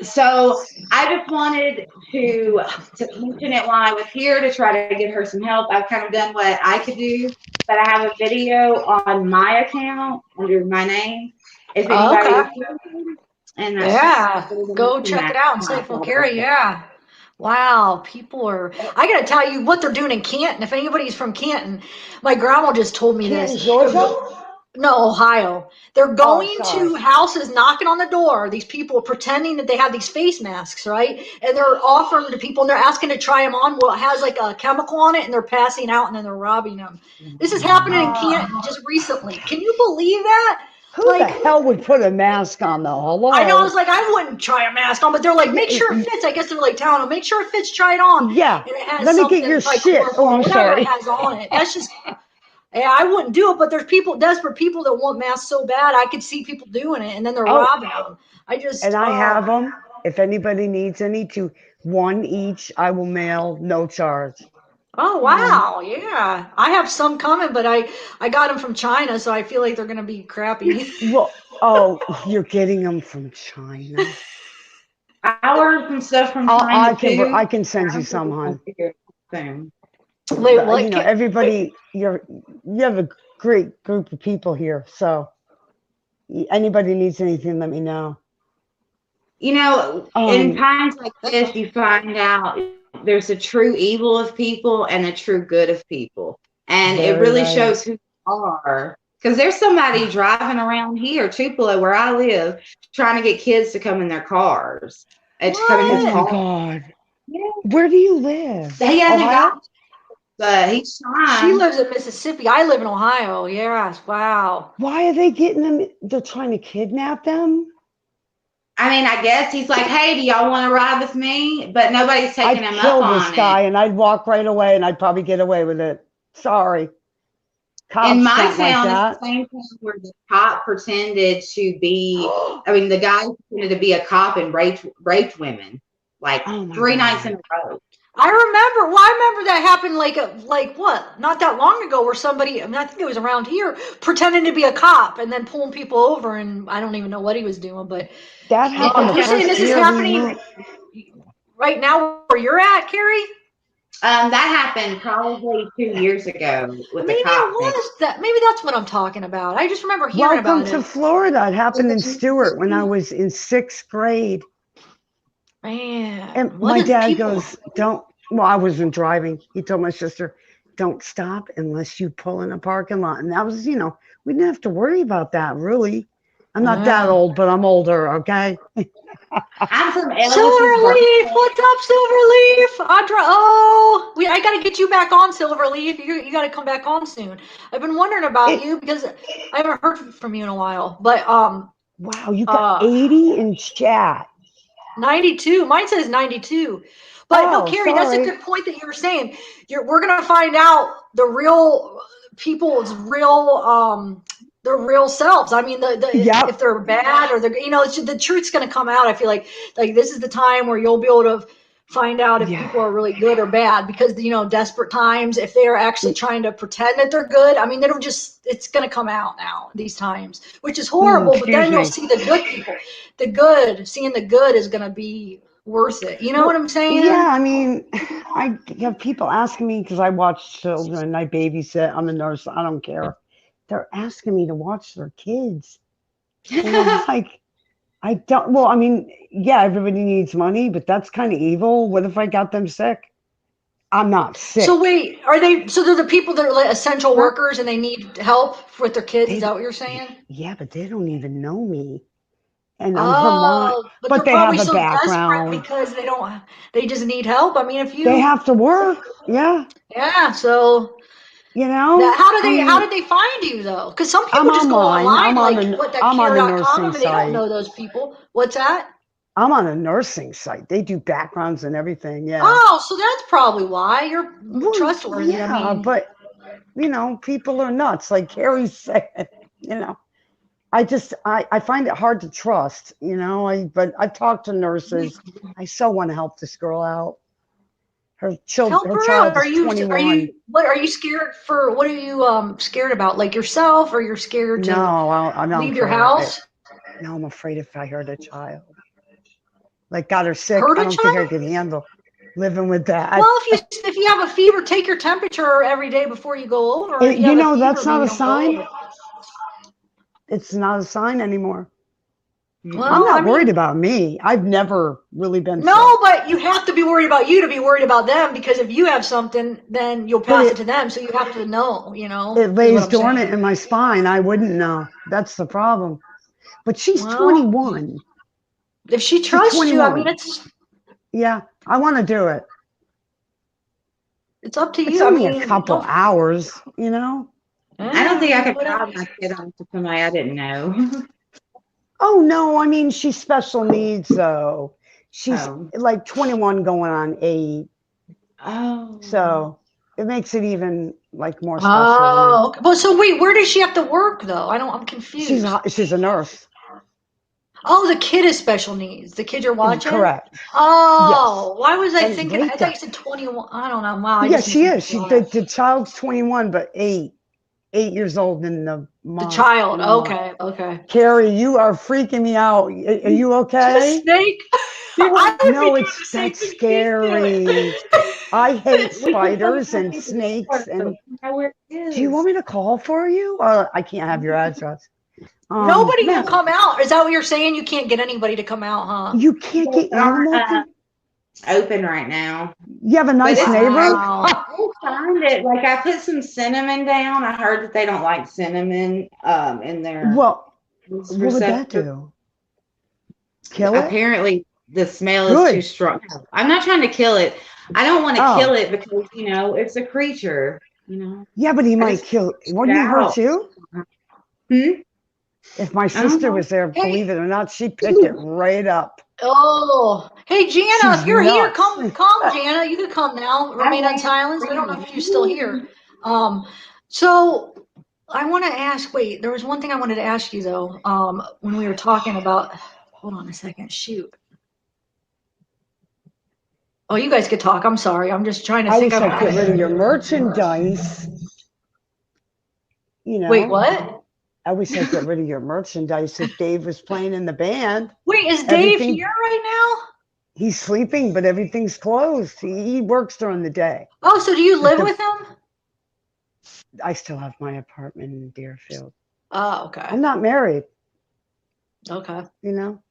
So I just wanted to mention it while I was here to try to get her some help. I've kind of done what I could do, but I have a video on my account under my name. If Oh, anybody okay. is interested, and that's Yeah. the Go mention check it that. out. Insightful Carrie. Yeah. Wow. People are, I got to tell you what they're doing in Canton. If anybody's from Canton, my grandma just told me Canton, this. Georgia? No, Ohio. They're Oh, going sorry. to houses, knocking on the door. These people pretending that they have these face masks, right? And they're offering to people, and they're asking to try them on. Well, it has like a chemical on it, and they're passing out, and then they're robbing them. This is happening in Canton just recently. Can you believe that? Who the Like, hell would put a mask on though? I know. I Hello? was like, I wouldn't try a mask on, but they're like, make sure it fits. I guess they're like telling them, make sure it fits. Try it on, Yeah. and it has Let me get your something like shit. Oh, chloroform, I'm whatever it sorry. has on it. That's just. Yeah, I wouldn't do it, but there's people, desperate people that want masks so bad. I could see people doing it, and then they're Oh, robbing them. I just, and I have them. If anybody needs any, to 1 each, I will mail, no charge. oh wow, yeah. I have some coming, but I got them from China, so I feel like they're gonna be crappy. Well, oh, you're getting them from China. I ordered some stuff from I China too. I can send you some, hon. Soon. Wait, what? You know, everybody, you have a great group of people here. So anybody needs anything, let me know. You know, in times like this, you find out there's a true evil of people and a true good of people. And it really shows who you are. Because there's somebody driving around here, Tupelo, where I live, trying to get kids to come in their cars. And to come in his Oh my car. God. Yeah. Where do you live? He hasn't Ohio? got, but he's trying. She lives in Mississippi. I live in Ohio. Yes, wow. Why are they getting them? They're trying to kidnap them? I mean, I guess he's like, hey, do y'all want to ride with me? But nobody's taking him I'd up kill on this guy it. and I'd walk right away and I'd probably get away with it. Sorry. Cops In my don't like town, that. it's the same thing where the cop pretended to be, I mean, the guy pretended to be a cop and raped women like Oh my 3 God. nights in a row. I remember. Well, I remember that happened like what? Not that long ago, where somebody, I mean, I think it was around here, pretending to be a cop and then pulling people over, and I don't even know what he was doing. But That happened the you're saying first this is year we happening moved. right now where you're at, Carrie? That happened probably 2 years ago with Maybe the it cop thing. was that. Maybe that's what I'm talking about. I just remember hearing Welcome about to it. Florida. It happened in Stewart when I was in 6th grade. And Man, what my is dad people? goes, don't, well, I wasn't driving. He told my sister, don't stop unless you pull in a parking lot. And that was, we didn't have to worry about that, really. I'm not that Yeah. old, but I'm older, okay? I'm from Ellis's Silverleaf, birthplace. what's up, Silverleaf? Audra, oh, I got to get you back on, Silverleaf. You got to come back on soon. I've been wondering about It, you because I haven't heard from you in a while. But wow, you got uh, 80 in chat. 92. Mine says 92. But no, Oh, Carrie, that's a sorry. good point that you were saying. We're gonna find out the real people's their real selves. I mean, if Yep. they're bad or the truth's gonna come out. I feel like this is the time where you'll be able to find out if Yeah. people are really good or bad because desperate times, if they are actually trying to pretend that they're good, I mean, it's gonna come out now these times, which is horrible. But Excuse then you'll me. see the good people. Seeing the good is going to be worth it. You know what Well, I'm saying? yeah, I mean, I have people asking me because I watch children, I babysit, I'm a nurse, I don't care. They're asking me to watch their kids. And I'm like, I don't, well, I mean, yeah, everybody needs money, but that's kind of evil. What if I got them sick? I'm not So sick. wait, so they're the people that are like essential workers and they need help with their kids? Is They, that what you're saying? yeah, but they don't even know me. And I'm Vermont, Oh, but but they're they probably have a so desperate background. because they just need help. I mean, They have to work. Yeah. yeah, so I how mean, did they find you though? Because some I'm people just go online. online, like what that I'm on a care.com, nursing and they don't site. know those people. What's that? I'm on a nursing site. They do backgrounds and everything. Yeah. Oh, so that's probably why you're Well, trustworthy. I yeah, mean, but people are nuts. Like Carrie said, you know, I find it hard to trust, but I talk to nurses. I so want to help this girl out. help Her her out. child Are is you 21. what are you scared for? What are you scared about? Like yourself, or you're scared to No, I'm not leave your afraid. house? No, I'm afraid if I hurt a child, like got her sick, Hurt I a don't think I child? could handle living with that. Well, if you have a fever, take your temperature every day before you go over. If you have a fever, That's not maybe a don't go sign. over. It's not a sign anymore. I'm Well, Mm-mm. I not worried mean, about me. I've never really been sick. no, but you have to be worried about you to be worried about them because if you have something, then you'll But pass it to them. So you have to know, it is what lays I'm dormant saying. in my spine. I wouldn't know. That's the problem. But she's Well, 21. if she She's trusts you, I mean, 21. Yeah, I want to do it. it's up to It's you. I only a mean, couple don't, hours. I don't think I could whatever. drive my kid off to somebody I didn't know. Oh no, I mean she's special needs though. She's Oh. like 21 going on 8. Oh. So it makes it even like more special to me. Oh, okay. Well, so wait, where does she have to work though? I'm confused. She's a nurse. Oh, the kid is special needs. The kid you're watching? Correct. Yes. Oh, why was I And thinking? I wait thought you that. said 21. I don't know. Wow, I Yeah, just she must be is. blind. The child's 21 but 8 years old in the The month child. in a month. Okay, okay. Carrie, you are freaking me out. Are you A okay? snake? I would be No, doing the it's same that's thing she's scary. doing. I hate We can go spiders back and to the snakes. store so And we know where it do you is. want me to call for you? I can't have your address. Nobody will Man, come out. Is that what you're saying? You can't get anybody to come out, huh? you can't They get aren't animal. open right now. You have a But nice it's neighbor. okay. Wow. We'll find it. Like I put some cinnamon down. I heard that they don't like cinnamon in their Well, what would that receptor. do? Kill it? Apparently the smell is too Good. strong. I'm not trying to kill it. I don't want to kill Oh, it because it's a creature. yeah, but he I might just kill. push it Wouldn't he hurt out. you? Hmm? If my I don't sister know. was there, Hey, believe it or not, she'd pick it right up. oh, hey, Jana, if She's you're here, nuts. come, Jana. You can come now. I Remain on ran silence. I don't know if you're still here. free. Um, so I want to ask. Wait, there was one thing I wanted to ask you though. When we were talking about, hold on a second. Shoot. Oh, you guys could talk. I'm sorry. I'm just trying to I think wish of. I'd get rid of your merchandise. Wait, what? I wish I'd get rid of your merchandise if Dave was playing in the band. Wait, is Dave Everything, here right now? he's sleeping, but everything's closed. He works during the day. Oh, so do you But live with him? I still have my apartment in Deerfield. Oh, okay. I'm not married, Okay. you know?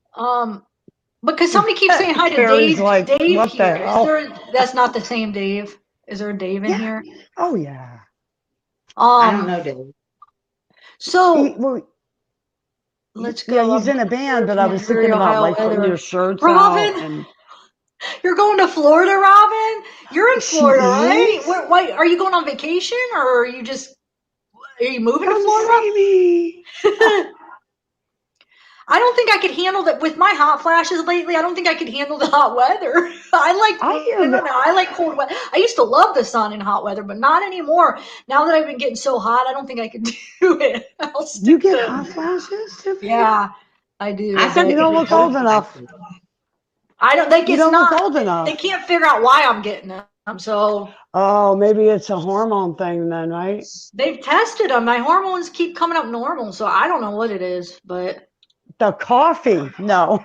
Because somebody keeps saying hi to Carrie's Dave. like, Dave what the here. hell? That's not the same Dave. Is there a Dave in Yeah. here? Oh, yeah. I don't know, Dave. So let's go. Yeah, he's in a band, but I was thinking about like putting your shirts out. And You're going to Florida, Robin? You're in she Florida, right? is? Why, are you going on vacation or are you moving to Come Florida? see me. I don't think I could handle that with my hot flashes lately. I don't think I could handle the hot weather. I like cold weather. I used to love the sun and hot weather, but not anymore. Now that I've been getting so hot, I don't think I could do it. You get hot flashes, Tiffany? Yeah, I do. You don't look old enough. I don't think you it's don't not. Look old enough. They can't figure out why I'm getting them. So. Oh, maybe it's a hormone thing then, right? They've tested them. My hormones keep coming up normal, so I don't know what it is, but. The coffee, no.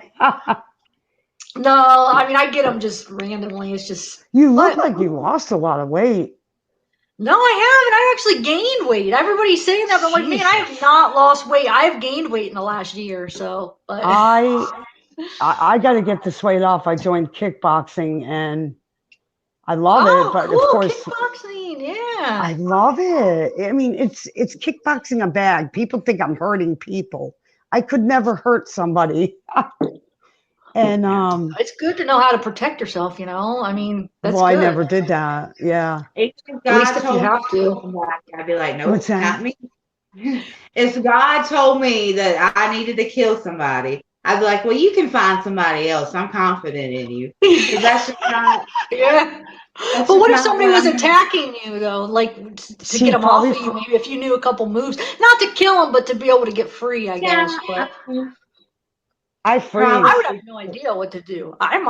No, I mean I get them just randomly. It's just. You look like you lost a lot of weight. No, I haven't. I actually gained weight. Everybody's saying that, but I'm like, man, I have not lost weight. I have gained weight in the last year, so. But. I got to get this weight off. I joined kickboxing and I love it, but cool. Of course, kickboxing, yeah. I love it. I mean, it's kickboxing a bag. People think I'm hurting people. I could never hurt somebody. And it's good to know how to protect yourself, I mean, that's good. I never did that. Yeah. At least if you have to. I'd be like, nope, not me. If God told me that I needed to kill somebody, I'd be like, well, you can find somebody else. I'm confident in you. That's just not. Yeah. But what if somebody was attacking you, though? Like, to get them off of you, maybe if you knew a couple moves. Not to kill them, but to be able to get free, I guess. But I freeze. I would have no idea what to do. I don't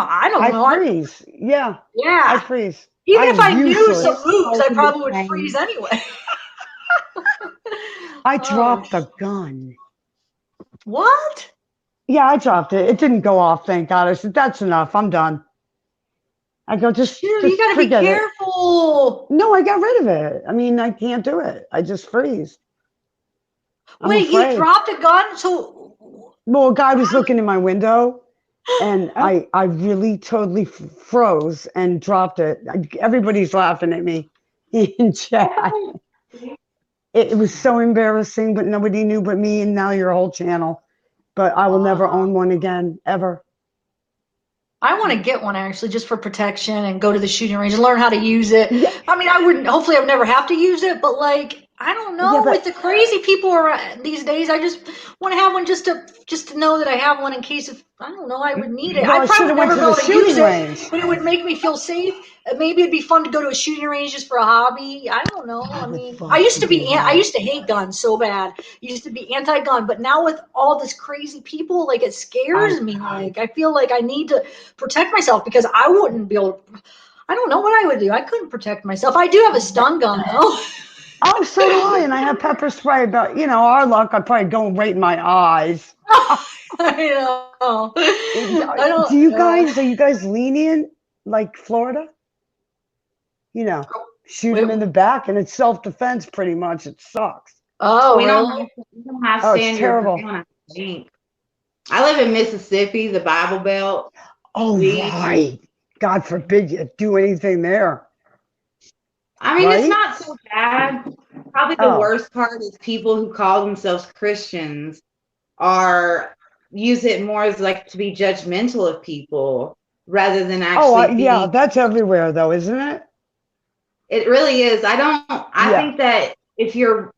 know. I freeze. Yeah. Yeah. I freeze. Even if I knew some moves, I probably would freeze anyway. I dropped the gun. What? Yeah, I dropped it. It didn't go off, thank God. I said, that's enough. I'm done. I go, just you got to be careful. No, I got rid of it. I mean, I can't do it. I just freeze. Wait, you dropped a gun? Well, a guy was looking in my window, and I really totally froze and dropped it. Everybody's laughing at me in chat. It was so embarrassing, but nobody knew but me and now your whole channel. But I will never own one again, ever. I want to get one, actually, just for protection and go to the shooting range and learn how to use it. Yeah. I mean, hopefully I would never have to use it, but like, I don't know, with the crazy people around these days, I just want to have one just to know that I have one in case if, I don't know, I would need it. Well, I probably would never be able to use range. it, but it would make me feel safe. Maybe it'd be fun to go to a shooting range just for a hobby. I don't know. I mean, I used to hate guns so bad. I used to be anti-gun, but now with all this crazy people, like it scares me. Like I feel like I need to protect myself because I wouldn't be able to, I don't know what I would do. I couldn't protect myself. I do have a stun gun though. Oh, so do I, and I have pepper spray, but our luck, I'd probably go right in my eyes. I know. Are you guys lenient like Florida? Shoot them in the back, and it's self-defense pretty much. It sucks. Oh, we don't have standard. It's terrible. I live in Mississippi, the Bible Belt. Oh, right. God forbid you do anything there. I mean, It's not so bad. Probably the worst part is people who call themselves Christians use it more as like to be judgmental of people rather than actually. Yeah, that's everywhere though, isn't it? It really is. I think that if you're,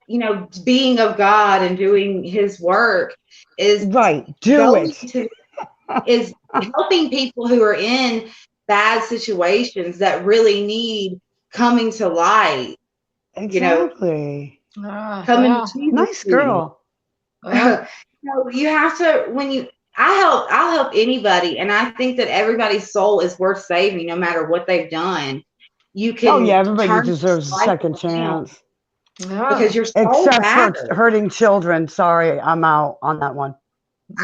being of God and doing His work is is helping people who are in bad situations that really need coming to light. Exactly. Coming to nice girl. You have to I'll help anybody, and I think that everybody's soul is worth saving, no matter what they've done. You Oh yeah, can everybody turn deserves a your life second around chance. Yeah. because your soul Except for matters. hurting children. Sorry, I'm out on that one.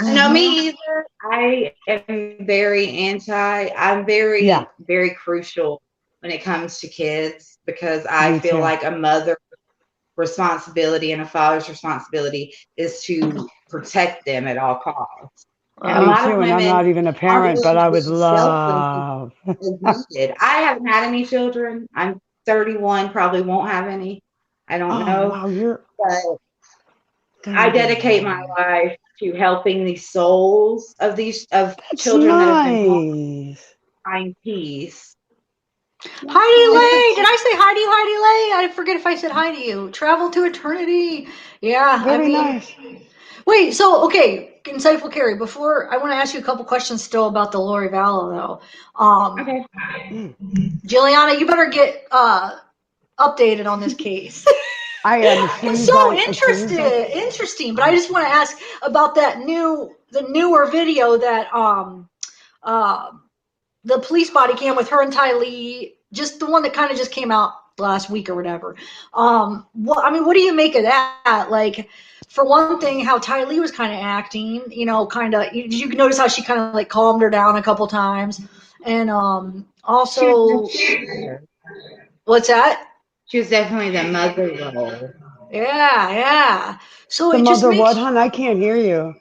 No, Mhm. me either. I am very anti. I'm Yeah, very crucial when it comes to kids because I me feel too. like a mother's responsibility and a father's responsibility is to protect them at all costs. And a Me Wow. lot of too. And I'm women not even a aren't parent, but willing I to would be selfless love. as needed. I haven't had any children. I'm 31, probably won't have any. I don't Oh know. wow, you're But I dedicate my 31. life to helping the souls of these of That's children that have been lost nice. find peace. Heidi Wow, Because Lay, did that's I say hi to you, Heidi Lay? I forget if I said hi to you. Travel to eternity. Yeah, I very mean, nice. wait, so, okay, Insightful Carrie, before, I want to ask you a couple questions still about the Lori Vallow, though. okay. Mm. Juliana, you better get updated on this case. I am It's so as soon as I interesting, but I just want to ask about the newer video that uh, the police body cam with her and Ty Lee, just the one that kind of just came out last week or whatever. What do you make of that? Like, for one thing, how Ty Lee was kind of acting, kind of. Did you notice how she kind of like calmed her down a couple times? And She was also, definitely what's that? she was definitely the mother role. Yeah, yeah. So the it just mother what, makes, hon? I can't hear you.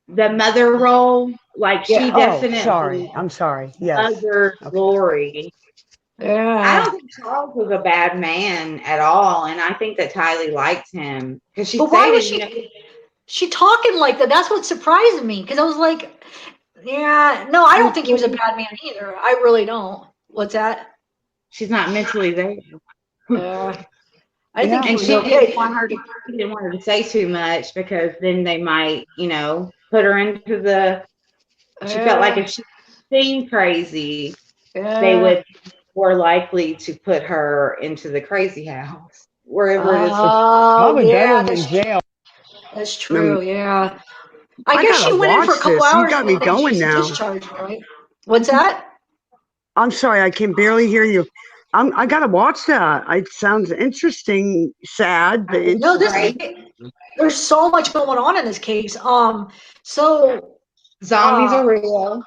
The mother role, like Yeah. she Oh, sorry. definitely I'm sorry. Yes. mothered Okay. Lori. I yeah. don't think Charles was a bad man at all, and I think that Tylee liked him because she But why was stated, she talking like that? That's what surprised me because I was like, yeah, no, I don't think he was a mentally, bad man either. I really don't. What's that? she's not mentally there, Uh, I think he Yeah. and was okay. she didn't want her to say too much because then they might, put her into the. She felt like Uh, if she seemed crazy, they uh, would more likely to put her into the crazy house, wherever it is. It's oh, probably better yeah, than jail. that's Um, true. Yeah. I I guess she gotta went in for a watch couple this. You hours got and me then going she's now. discharged, right? What's that? I'm sorry, I can barely hear you. I gotta watch that. It sounds interesting, sad, but No, interesting. there's so much going on in this case. So, Zombies uh, are real.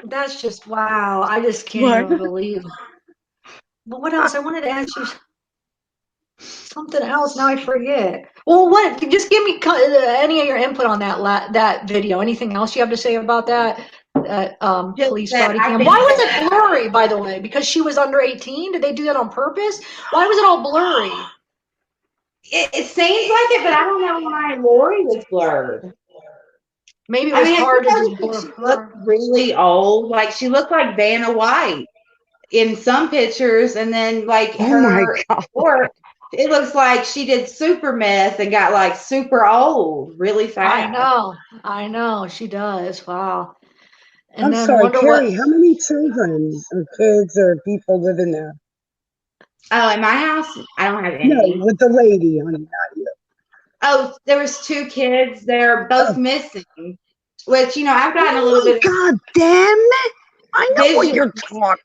that's just wow. I just can't What? even believe. But what else? I wanted to ask you something else. Now I forget. Well, what? Just give me any of your input on that video. Anything else you have to say about that Just police that body I cam? think Why was that it blurry? By the way, because she was under 18. Did they do that on purpose? Why was it all blurry? it seems like it, but I don't know why Lori was blurred. Maybe it I was mean, have you hard to just noticed that blur she looked her. really old? Like she looked like Vanna White in some pictures, and then like Oh my her god. or it looks like she did super meth and got like super old really fast. I know, she does. Wow. And I'm then sorry, wonder what. Carrie, how many children or kids or people live in there? Oh, in my house, I don't have No, any. with the lady, honey, not you. Oh, there was two kids. They're both Oh, missing, which I've gotten a oh little my bit of god, damn it. I know what vision. you're talking.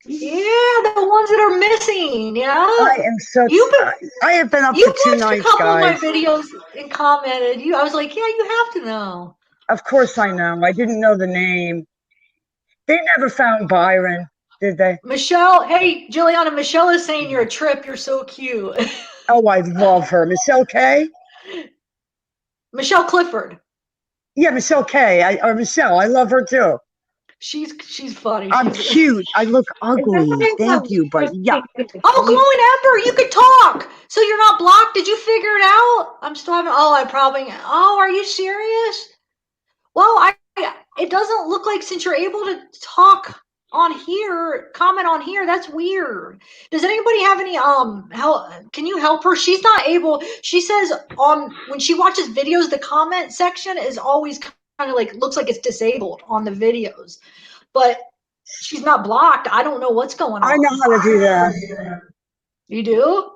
Yeah, the ones that are missing. Yeah, I am such you've been I have been up you for two watched a nights, couple of my guys. videos and commented. I was like, yeah, you have to know. Of course I know. I didn't know the name. They never found Byron, did they? Michelle, hey, Jilliana, Michelle is saying you're a trip. You're so cute. Oh, I love her. Michelle K? Michelle Clifford. Yeah, Michelle K. Or Michelle. I love her too. She's funny. I'm She's cute. I look Is that ugly. something Thank you, but yeah. oh, glowing ember. You could talk, so you're not blocked. Did you figure it out? I'm still having. Oh, I probably. Oh, are you serious? Well, it doesn't look like since you're able to talk on here, comment on here, that's weird. Does anybody have any help? Can you help her? She's not able. She says when she watches videos, the comment section is always kind of like looks like it's disabled on the videos, but she's not blocked. I don't know what's going I know on. how to do that. You do?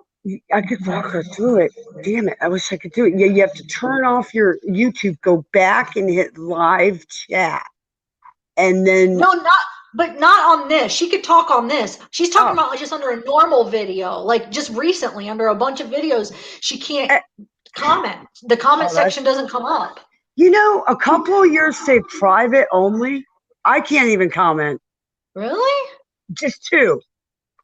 I could walk her through it. Damn it! I wish I could do it. Yeah, you have to turn off your YouTube, go back and hit live chat, and then No, not on this. She could talk on this. She's talking oh, about like just under a normal video, like just recently under a bunch of videos. She can't eh, comment. The comment oh, that's section doesn't come up. a couple of years say private only. I can't even comment. Really? Just two.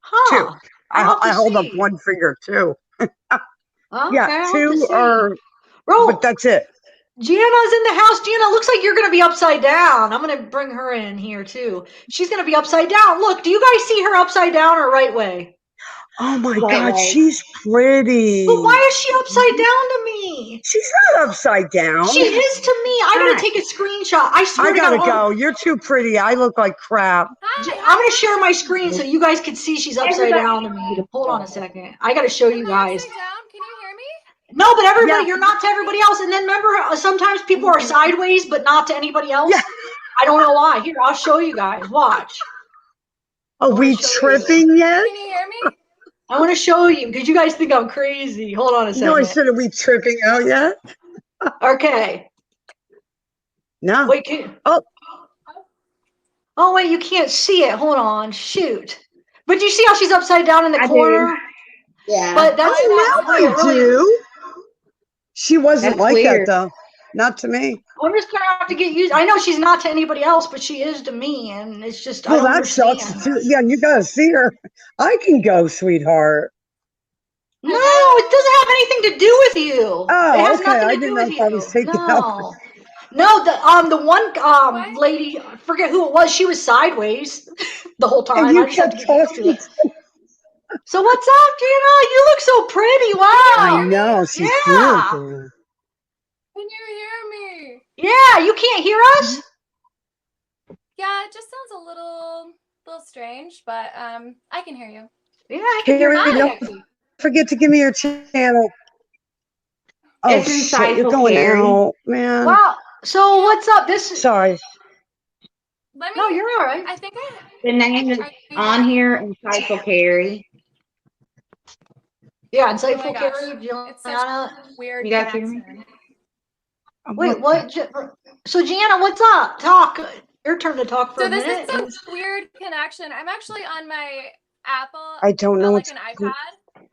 Huh. I'll have I to hold up see. one finger too. Okay, Yeah, I'll have to two see. are, Bro, but that's it. Gianna's in the house. Gianna, looks like you're going to be upside down. I'm going to bring her in here too. She's going to be upside down. Look, do you guys see her upside down or right way? Oh my Right God, way. she's pretty. But why is she upside down to me? She's not upside down. She is to me. I got to take a screenshot. I swear I to God. gotta go. You're too pretty. I look like crap. I'm going to share my screen so you guys can see she's upside down to me. Hold on a second. I got to show you guys. Upside down? Can you hear me? No, but everybody, Yeah. you're not to everybody else. And then remember, sometimes people are sideways, but not to anybody else. Yeah. I don't know why. Here, I'll show you guys. Watch. Are we tripping yet? Can you hear me? I want to show you because you guys think I'm crazy. Hold on a second. No, I said, are we tripping out yet? Okay. No. Wait. Oh, wait. You can't see it. Hold on. Shoot. But you see how she's upside down in the corner? Yeah. But that's Oh, now I do. She wasn't That's like weird. that though. Not to me. I'm just gonna have to get used. I know she's not to anybody else, but she is to me, and it's just I Well, don't that sucks understand. too. Yeah, you gotta see her. I can go, sweetheart. No, it doesn't have anything to do with you. Oh, It has okay. nothing I to didn't do know with if I was you. taking out. No. No, the one lady, I forget who it was, she was sideways the whole time. And you I just have kept to get used to talking. it. So what's up, Gina? You look so pretty. Wow. I know. She's Yeah. beautiful. Can you hear me? Yeah, you can't hear us? Yeah, it just sounds a little strange, but I can hear you. Yeah, I can hear Carrie, you. don't forget to give me your channel. Oh, It's shit. You're Insightful going Carrie. out, man. Wow. So what's up? This Sorry. Let me. No, you're all right. I think The name is Are you on here, Insightful Carrie. Yeah, Oh my Insightful gosh. Carrie, It's such Jilliana. weird You guys hear me? connection. Wait, what? So, Gianna, what's up? Talk. Your turn to talk for So a this minute. is a weird connection. I'm actually on my Apple, I don't know like what's an iPad.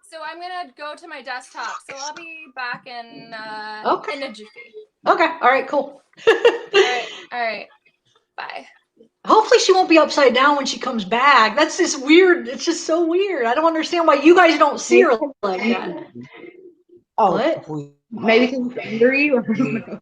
So I'm gonna go to my desktop. So I'll be back in Okay. a jiffy. Okay. All right. Cool. All right. Bye. Hopefully, she won't be upside down when she comes back. That's just weird. It's just so weird. I don't understand why you guys don't see her like that. Oh, What? Maybe because it's under you.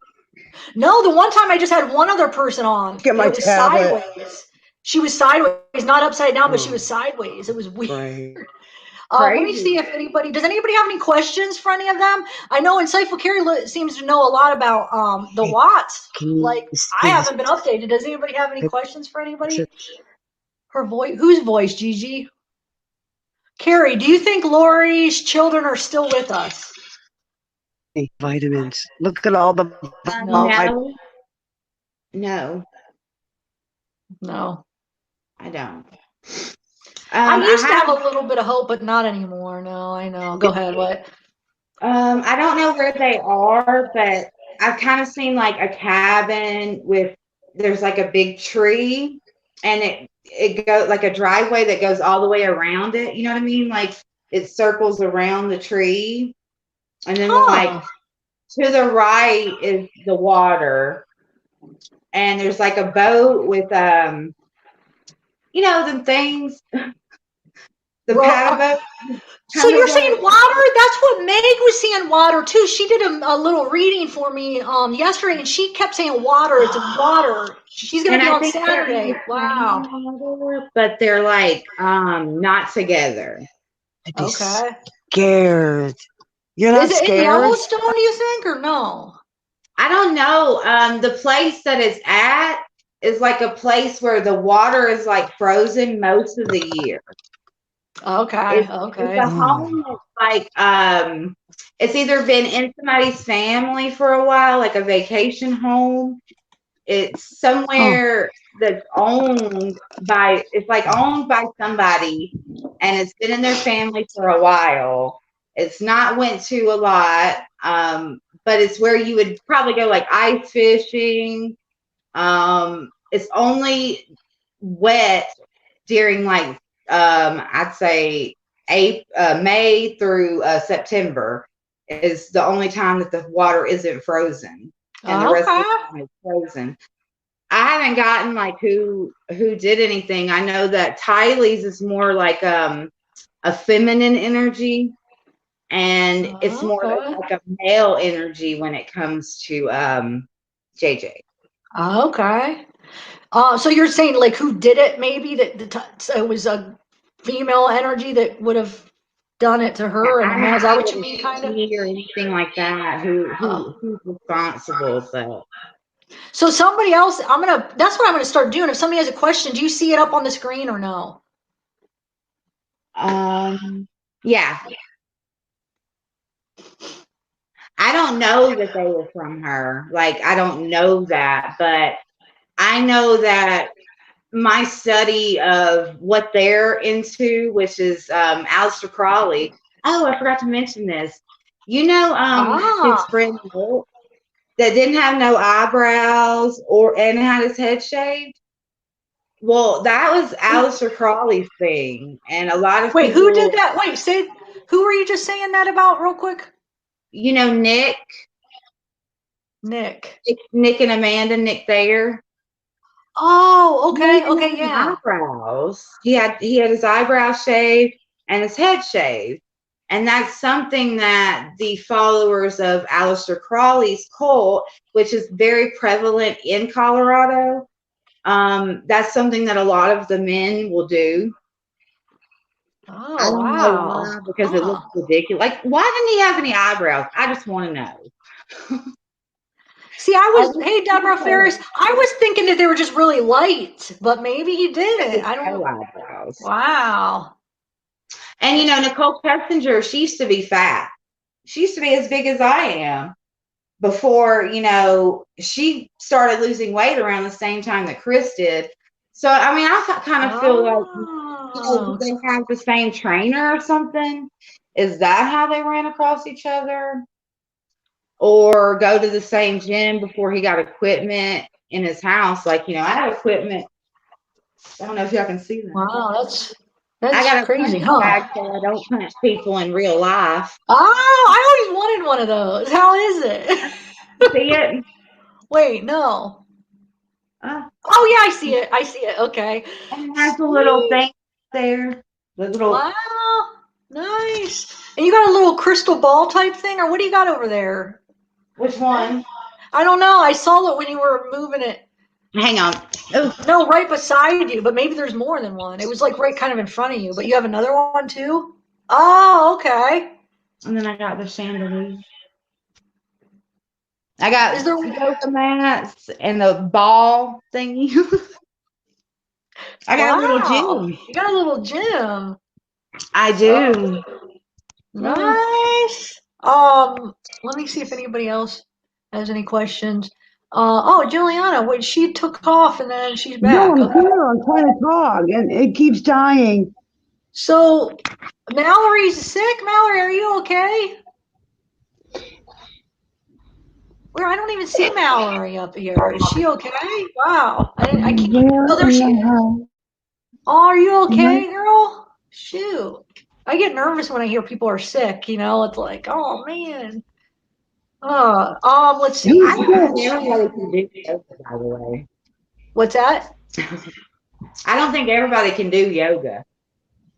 No, the one time I just had one other person on. Get my It was tablet. sideways. She was sideways, not upside down, but she was sideways. It was weird. Right. Let me see if anybody does. Anybody have any questions for any of them? I know Insightful Carrie seems to know a lot about the Watts. Like I haven't been updated. Does anybody have any questions for anybody? Her voice. Whose voice? Gigi. Carrie, do you think Lori's children are still with us? Vitamins. Look at all the. No. No, No. I don't. I used to have a little bit of hope, but not anymore. No, I know. Go ahead. What? I don't know where they are, but I've kind of seen like a cabin with there's like a big tree, and it goes like a driveway that goes all the way around it. You know what I mean? Like it circles around the tree, and then like to the right is the water, and there's like a boat with you know the things, the paddle boat. So you're saying water? That's what Meg was saying, water too. She did a little reading for me yesterday, and she kept saying water. It's water. She's gonna be on Saturday. Wow. But they're like not together. Okay. Scared. You're not Is it scared? in Yellowstone, do you think, or no? I don't know. The place that it's at is like a place where the water is like frozen most of the year. Okay. It's a home that's like it's either been in somebody's family for a while, like a vacation home. It's somewhere that's owned by somebody, and it's been in their family for a while. It's not went to a lot, but it's where you would probably go like ice fishing. It's only wet during like I'd say May through September is the only time that the water isn't frozen, and the rest of the time it's frozen. I haven't gotten like who did anything. I know that Tylee's is more like a feminine energy, and it's more like a male energy when it comes to JJ. Okay. So you're saying like who did it? Maybe so it was a female energy that would have done it to her, and is that what you mean, kind of? Or anything like that? Who's responsible? But so somebody else, that's what I'm gonna start doing. If somebody has a question, do you see it up on the screen or no? Yeah. I don't know that they were from her. Like, I don't know that, but I know that my study of what they're into, which is Aleister Crowley. Oh, I forgot to mention this. You know, his friend that didn't have no eyebrows and had his head shaved. Well, that was Aleister Crowley's thing, and a lot of people. Who did that? Who were you just saying that about, real quick? You know, Nick and Amanda, Nick Thayer. Oh, okay, yeah. Eyebrows. He had his eyebrows shaved and his head shaved, and that's something that the followers of Aleister Crowley's cult, which is very prevalent in Colorado, that's something that a lot of the men will do. Oh, I don't know why, because it looks ridiculous. Like, why didn't he have any eyebrows? I just want to know. See, hey, Deborah Ferris, I was thinking that they were just really light, but maybe he didn't. I don't know. Eyebrows. Wow. And, you know, Nicole Kessinger, she used to be fat. She used to be as big as I am before, you know, she started losing weight around the same time that Chris did. So, I mean, I kind of feel like, you know, do they have the same trainer or something? Is that how they ran across each other? Or go to the same gym before he got equipment in his house? Like, you know, I have equipment. I don't know if y'all can see that. Wow, that's I got crazy, a huh? bag so I don't punch people in real life. Oh, I always wanted one of those. How is it? See it? Wait, no. Oh yeah, I see it. Okay. And it has a little thing there. The little. Wow, nice. And you got a little crystal ball type thing, or what do you got over there? Which one? I don't know. I saw it when you were moving it. Hang on. Oh. No, right beside you, but maybe there's more than one. It was like right kind of in front of you, but you have another one too? Oh, okay. And then I got the chandelier. I got yoga mats and the ball thingy. I got a little gym. You got a little gym. I do. Nice. Let me see if anybody else has any questions. Jilliana, wait, she took off and then she's back. No, I'm here. I'm trying to talk, and it keeps dying. So, Mallory's sick. Mallory, are you okay? Where I don't even see Mallory up here. Is she okay? Wow. I can't. Oh, there she is. Oh, are you okay, girl? Shoot. I get nervous when I hear people are sick, you know. It's like, oh man. Let's see. I don't think everybody can do yoga, by the way. What's that? I don't think everybody can do yoga.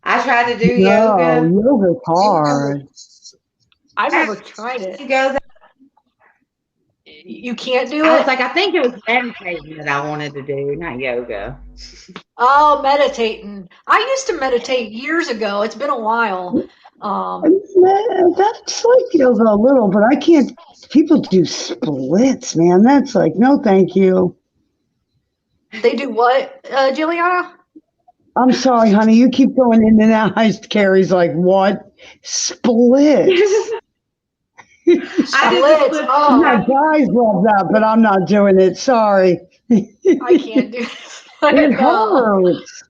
I tried to do yoga. Yoga's hard. I've never tried it. You can't do it? I was like, I think it was meditating that I wanted to do, not yoga. Oh, meditating. I used to meditate years ago. It's been a while. That's like yoga a little, but I can't. People do splits, man. That's like, no, thank you. They do what, Jilliana? I'm sorry, honey. You keep going in and out. Carrie's like, what? Splits. My guys love that, but I'm not doing it. Sorry. I can't do it. It hurts.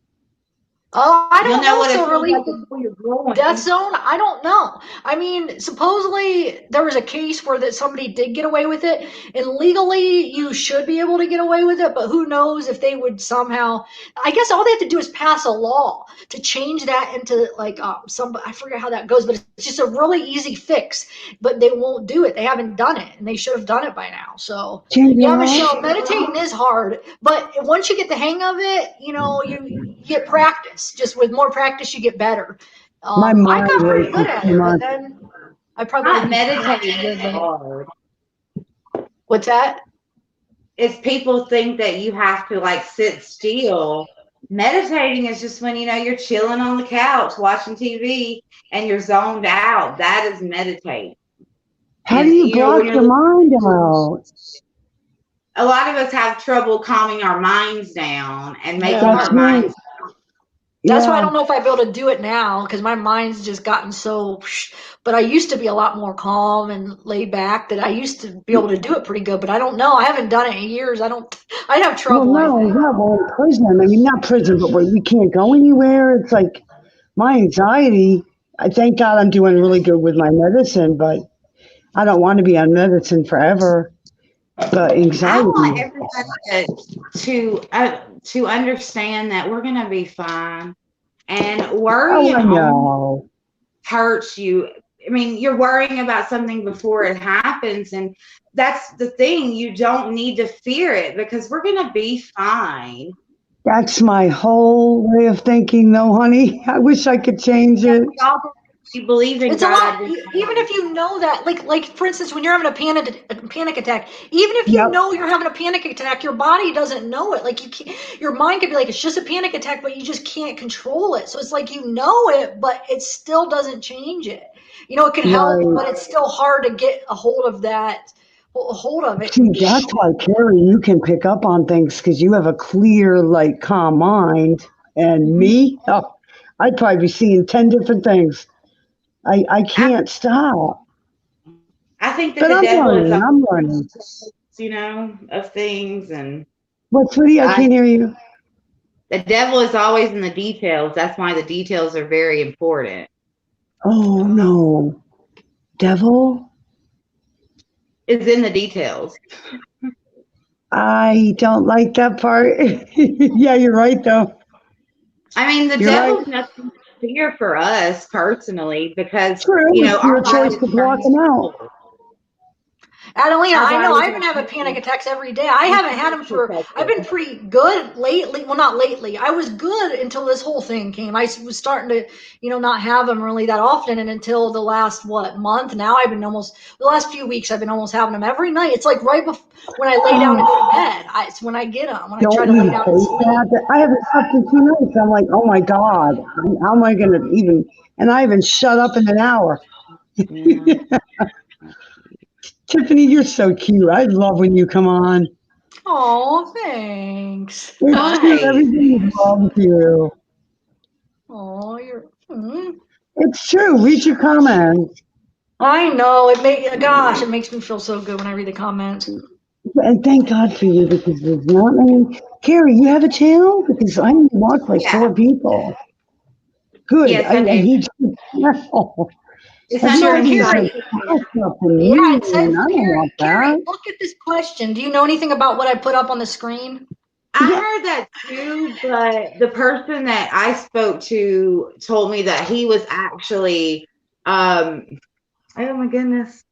Oh, I You'll don't know know. what it So feels really, like before you're growing. Death Zone? I don't know. I mean, supposedly there was a case where that somebody did get away with it, and legally you should be able to get away with it, but who knows if they would somehow. I guess all they have to do is pass a law to change that into like some. I forget how that goes, but it's just a really easy fix. But they won't do it. They haven't done it, and they should have done it by now. So Change the yeah, law? Michelle, meditating is hard, but once you get the hang of it, you get practice. Just with more practice, you get better. My I mind got pretty races good at too it, but much. then I probably Not wouldn't be meditating good. is But hard. what's that? It's people think that you have to like sit still. Meditating is just when you're chilling on the couch watching TV and you're zoned out. That is meditating. How do And you when block you're your mind out? a lot of us have trouble calming our minds down and making Yeah. That's our me. minds. That's why I Yeah. don't know if I'd be able to do it now because my mind's just gotten so. But I used to be a lot more calm and laid back. That I used to be able to do it pretty good. But I don't know. I haven't done it in years. I don't. I'd have Well, trouble. I not only think. that, we're in prison. I mean, not prison, but we can't go anywhere. It's like my anxiety. I thank God I'm doing really good with my medicine, but I don't want to be on medicine forever. But I want anxiety. everybody to understand that we're gonna be fine, and Oh, I worrying only know. hurts you. I mean, you're worrying about something before it happens, and that's the thing. You don't need to fear it because we're gonna be fine. That's my whole way of thinking, though, honey. I wish I could change it. We all believe in It's a lot, God. even if you know that, like for instance, when you're having a panic attack, even if you Yep. know you're having a panic attack, your body doesn't know it. Like you can't, your mind could be like, it's just a panic attack, but you just can't control it. So it's like you know it, but it still doesn't change it. It can help, Right. but it's still hard to get a hold of that, a hold of it, See, and that's why, Carrie, you can pick up on things because you have a clear, like, calm mind. And me, oh, I'd probably be seeing 10 different things. I I, can't stop. I think that But the I'm devil is, learning. I'm learning. of things, and What, sweetie? I I, can't hear you. the devil is always in the details. That's why the details are very important. Oh, no. Devil? It's in the details. I don't like that part. Yeah, you're right, though. I mean, the You're right. devil's nothing to fear for us personally because True. It's our your choice body to is block him out. Adelina, our I know bodies I've been having panic attacks every day. I haven't had them I've been pretty good lately. Well, not lately. I was good until this whole thing came. I was starting to, not have them really that often. And until the last, month, now I've been the last few weeks, I've been almost having them every night. It's like right before, when I lay down to go to bed. It's when I get them, when I try Don't to lay you down and hate sleep. that? I haven't slept in 2 nights. I'm like, oh my God, how am I going to even? And I haven't shut up in an hour. Yeah. Tiffany, you're so cute. I love when you come on. Oh, thanks. It's true. Right. Everybody loves you. Oh, you're. It's true. Read your comments. I know it makes me feel so good when I read the comments. And thank God for you because there's not many. Carrie, you have a channel? Because I only watch like Yeah. 4 people. Good. Yes, I I do. need your channel. It's So, under Everybody's Carrie, like, Insightful. "Oh, stuff for me," yeah, it says and I don't Carrie. want Carrie, that. look at this question. Do you know anything about what I put up on the screen? I Yeah. heard that too, but the person that I spoke to told me that he was actually, oh my goodness,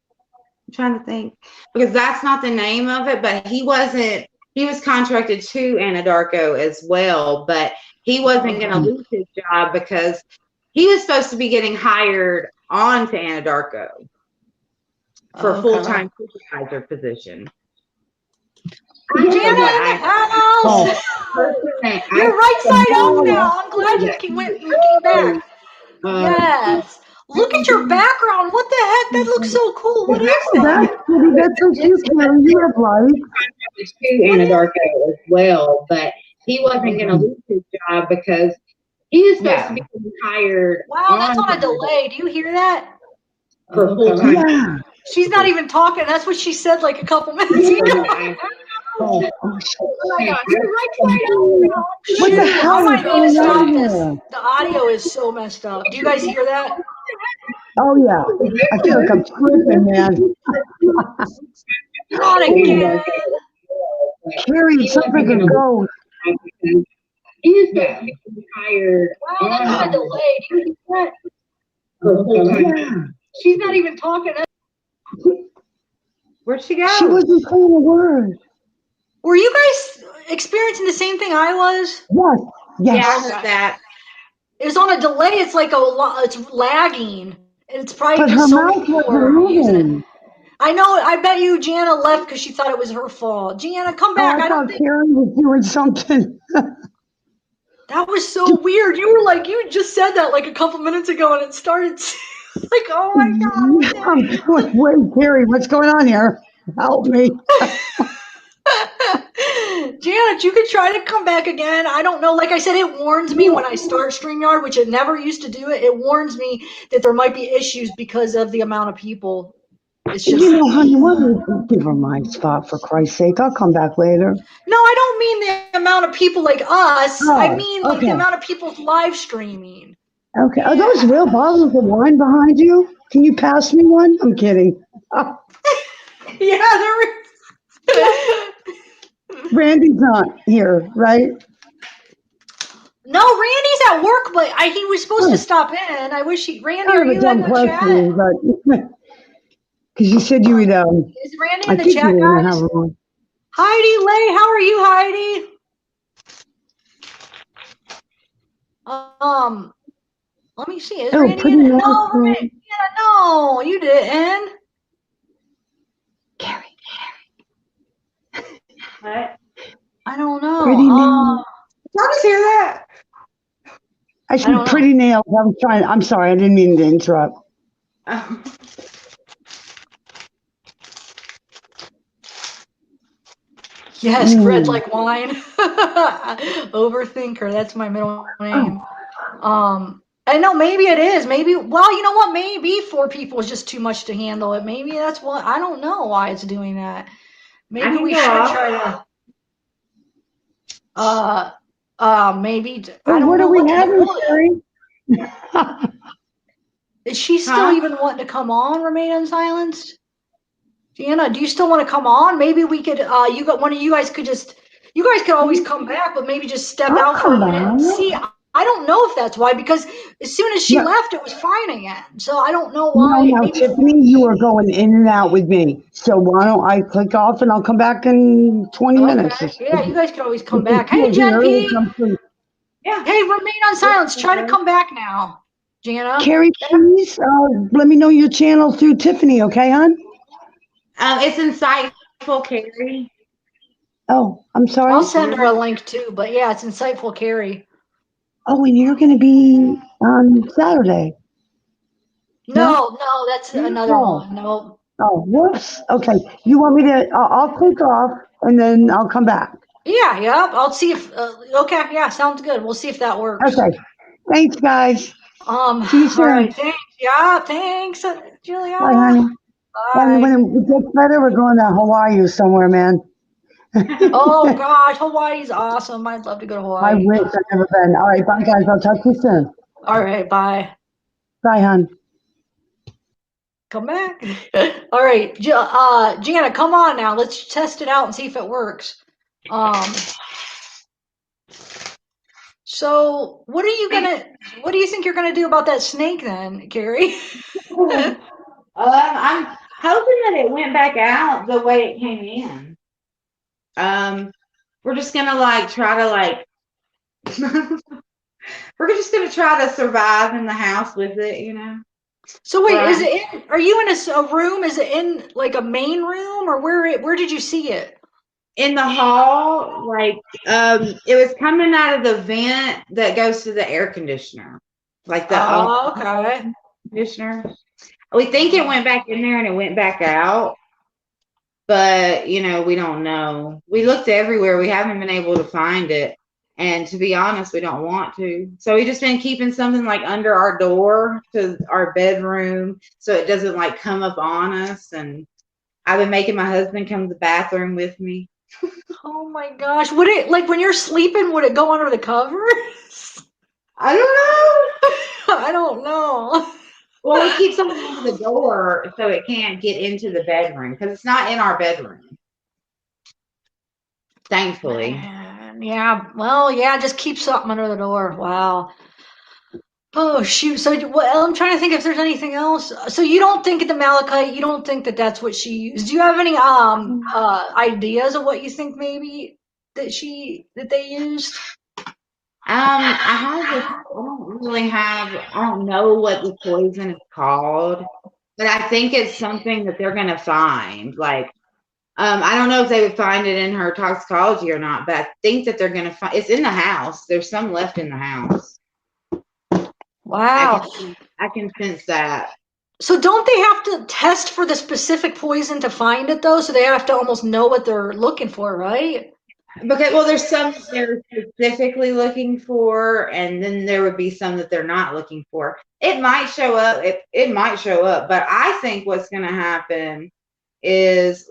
I'm trying to think because that's not the name of it, but he was contracted to Anadarko as well, but he wasn't going to lose his job because he was supposed to be getting hired onto Anadarko for a full-time supervisor position. Jana From what in the I house. Oh, You're right side up now. I'm glad you came back. Yes. Look at your background. What the heck? That looks so cool. What is that's that? pretty. That's so cute, Carrie. You have life. to Anadarko as well, but he wasn't going to lose his job because he was supposed to be hired Wow, that's on on a delay. Do you hear that? for full time. Yeah. She's not even talking. That's what she said like a couple minutes ago. Oh, oh, Oh my gosh, you're right. what the hell I is might need to going stop on this. here? The audio is so messed up. Do you guys hear that? Oh yeah, I feel like I'm tripping, man. Not again. Carrie, it sounds like a ghost. Is that tired? Wow, that's kind of delayed. You see that? Yeah. She's not even talking. Where'd she go? She wasn't saying a word. Were you guys experiencing the same thing I was? Yes, Yeah, yes. I heard that. It was on a delay. It's like it's lagging. And it's probably But her because so many mouth people wasn't are using it. moving. I know. I bet you Gianna left because she thought it was her fault. Gianna, come Oh, back. I I don't thought think Carrie was doing something. that was so weird. You were like, you just said that like a couple minutes ago, and it started like, oh my god. I'm doing, wait, Carrie, what's going on here? Help me. Janet, you could try to come back again. I don't know. Like I said, it warns me when I start StreamYard, which it never used to do it. It warns me that there might be issues because of the amount of people. It's just You know, honey, give her my spot for Christ's sake. I'll come back later. no, I don't mean the amount of people like us. I Oh, mean like the okay. amount of people live streaming. Okay. Are those real bottles of wine behind you? Can you pass me one? I'm kidding. Yeah, Randy's not here, right? no, Randy's at work, but he was supposed to stop in. I wish Randy, are Kind of you a dumb in the chat? question, but because you said you would. Is Randy I in the think chat, you were gonna guys? have one. Heidi Lay, how are you, Heidi? Let me see. Is Oh, Randy pretty in it? nice. No, Randy. Yeah, no, you didn't. Carrie. What? I don't know. Pretty nails. Did I just hear that? I don't know. said pretty nails. I'm sorry. I didn't mean to interrupt. Oh. Yes, red like wine. Overthinker. That's my middle name. I know maybe it is. Maybe. Well, you know what? Maybe 4 people is just too much to handle it. Maybe that's what. I don't know why it's doing that. Maybe we should try to. Maybe. I don't What know are we what to having, do. Carrie? Is she still even wanting to come on? Remain unsilenced. Deanna, do you still want to come on? Maybe we could. You got one of you guys could just. You guys could always come back, but maybe just step I'll out for a come minute. on. See, I don't know if that's why, because as soon as she left, it was fine again. So I don't know why. No, Tiffany, you are going in and out with me. So why don't I click off and I'll come back in 20 minutes? Yeah, you guys could always come If back. you're Hey, Jen here, P. come through. Yeah. Hey, remain on silence. Try to come back now, Jana. Carrie, please let me know your channel through Tiffany, okay, hon? It's Insightful Carrie. Oh, I'm sorry. I'll send her a link too, but yeah, it's Insightful Carrie. Oh, and you're going to be on Saturday. No, that's another one. No. Oh, whoops. Okay. You want me to, I'll click off and then I'll come back. Yeah. I'll see if, okay. Yeah, sounds good. We'll see if that works. Okay. Thanks, guys. See you soon. All right. Thanks. Yeah, thanks, Julia. Bye, honey. Bye. And when it gets better, we're going to Hawaii or somewhere, man. Oh, gosh. Hawaii's awesome. I'd love to go to Hawaii. I wish I'd never been. All right. Bye, guys. I'll talk to you soon. All right. Bye. Bye, hon. Come back. All right. Gianna, come on now. Let's test it out and see if it works. So what do you think you're gonna do about that snake then, Carrie? I'm hoping that it went back out the way it came in. We're just gonna try to we're just gonna try to survive in the house with it, you know. So wait, is it in? Are you in a room? Is it in like a main room, or where did you see it? In the hall, it was coming out of the vent that goes to the air conditioner, okay. Conditioner. We think it went back in there and it went back out, but we don't know. We looked everywhere. We haven't been able to find it, and to be honest, we don't want to. So we just been keeping something under our door to our bedroom, so it doesn't come up on us. And I've been making my husband come to the bathroom with me. Oh my gosh. Would it, like when you're sleeping, would it go under the covers? I don't know. I don't know. Well, it keeps something over the door so it can't get into the bedroom because it's not in our bedroom. Thankfully. Man, yeah. Well, yeah, just keep something under the door. Wow. Oh shoot. So well, I'm trying to think if there's anything else. So you don't think the malachite, you don't think that that's what she used. Do you have any ideas of what you think maybe that they used? I don't know what the poison is called, but I think it's something that they're gonna find. Like, I don't know if they would find it in her toxicology or not, but I think that they're gonna find it's in the house. There's some left in the house. Wow. I can sense that. So don't they have to test for the specific poison to find it though? So they have to almost know what they're looking for, right? Okay, well, there's some that they're specifically looking for, and then there would be some that they're not looking for. It might show up. It might show up, but I think what's going to happen is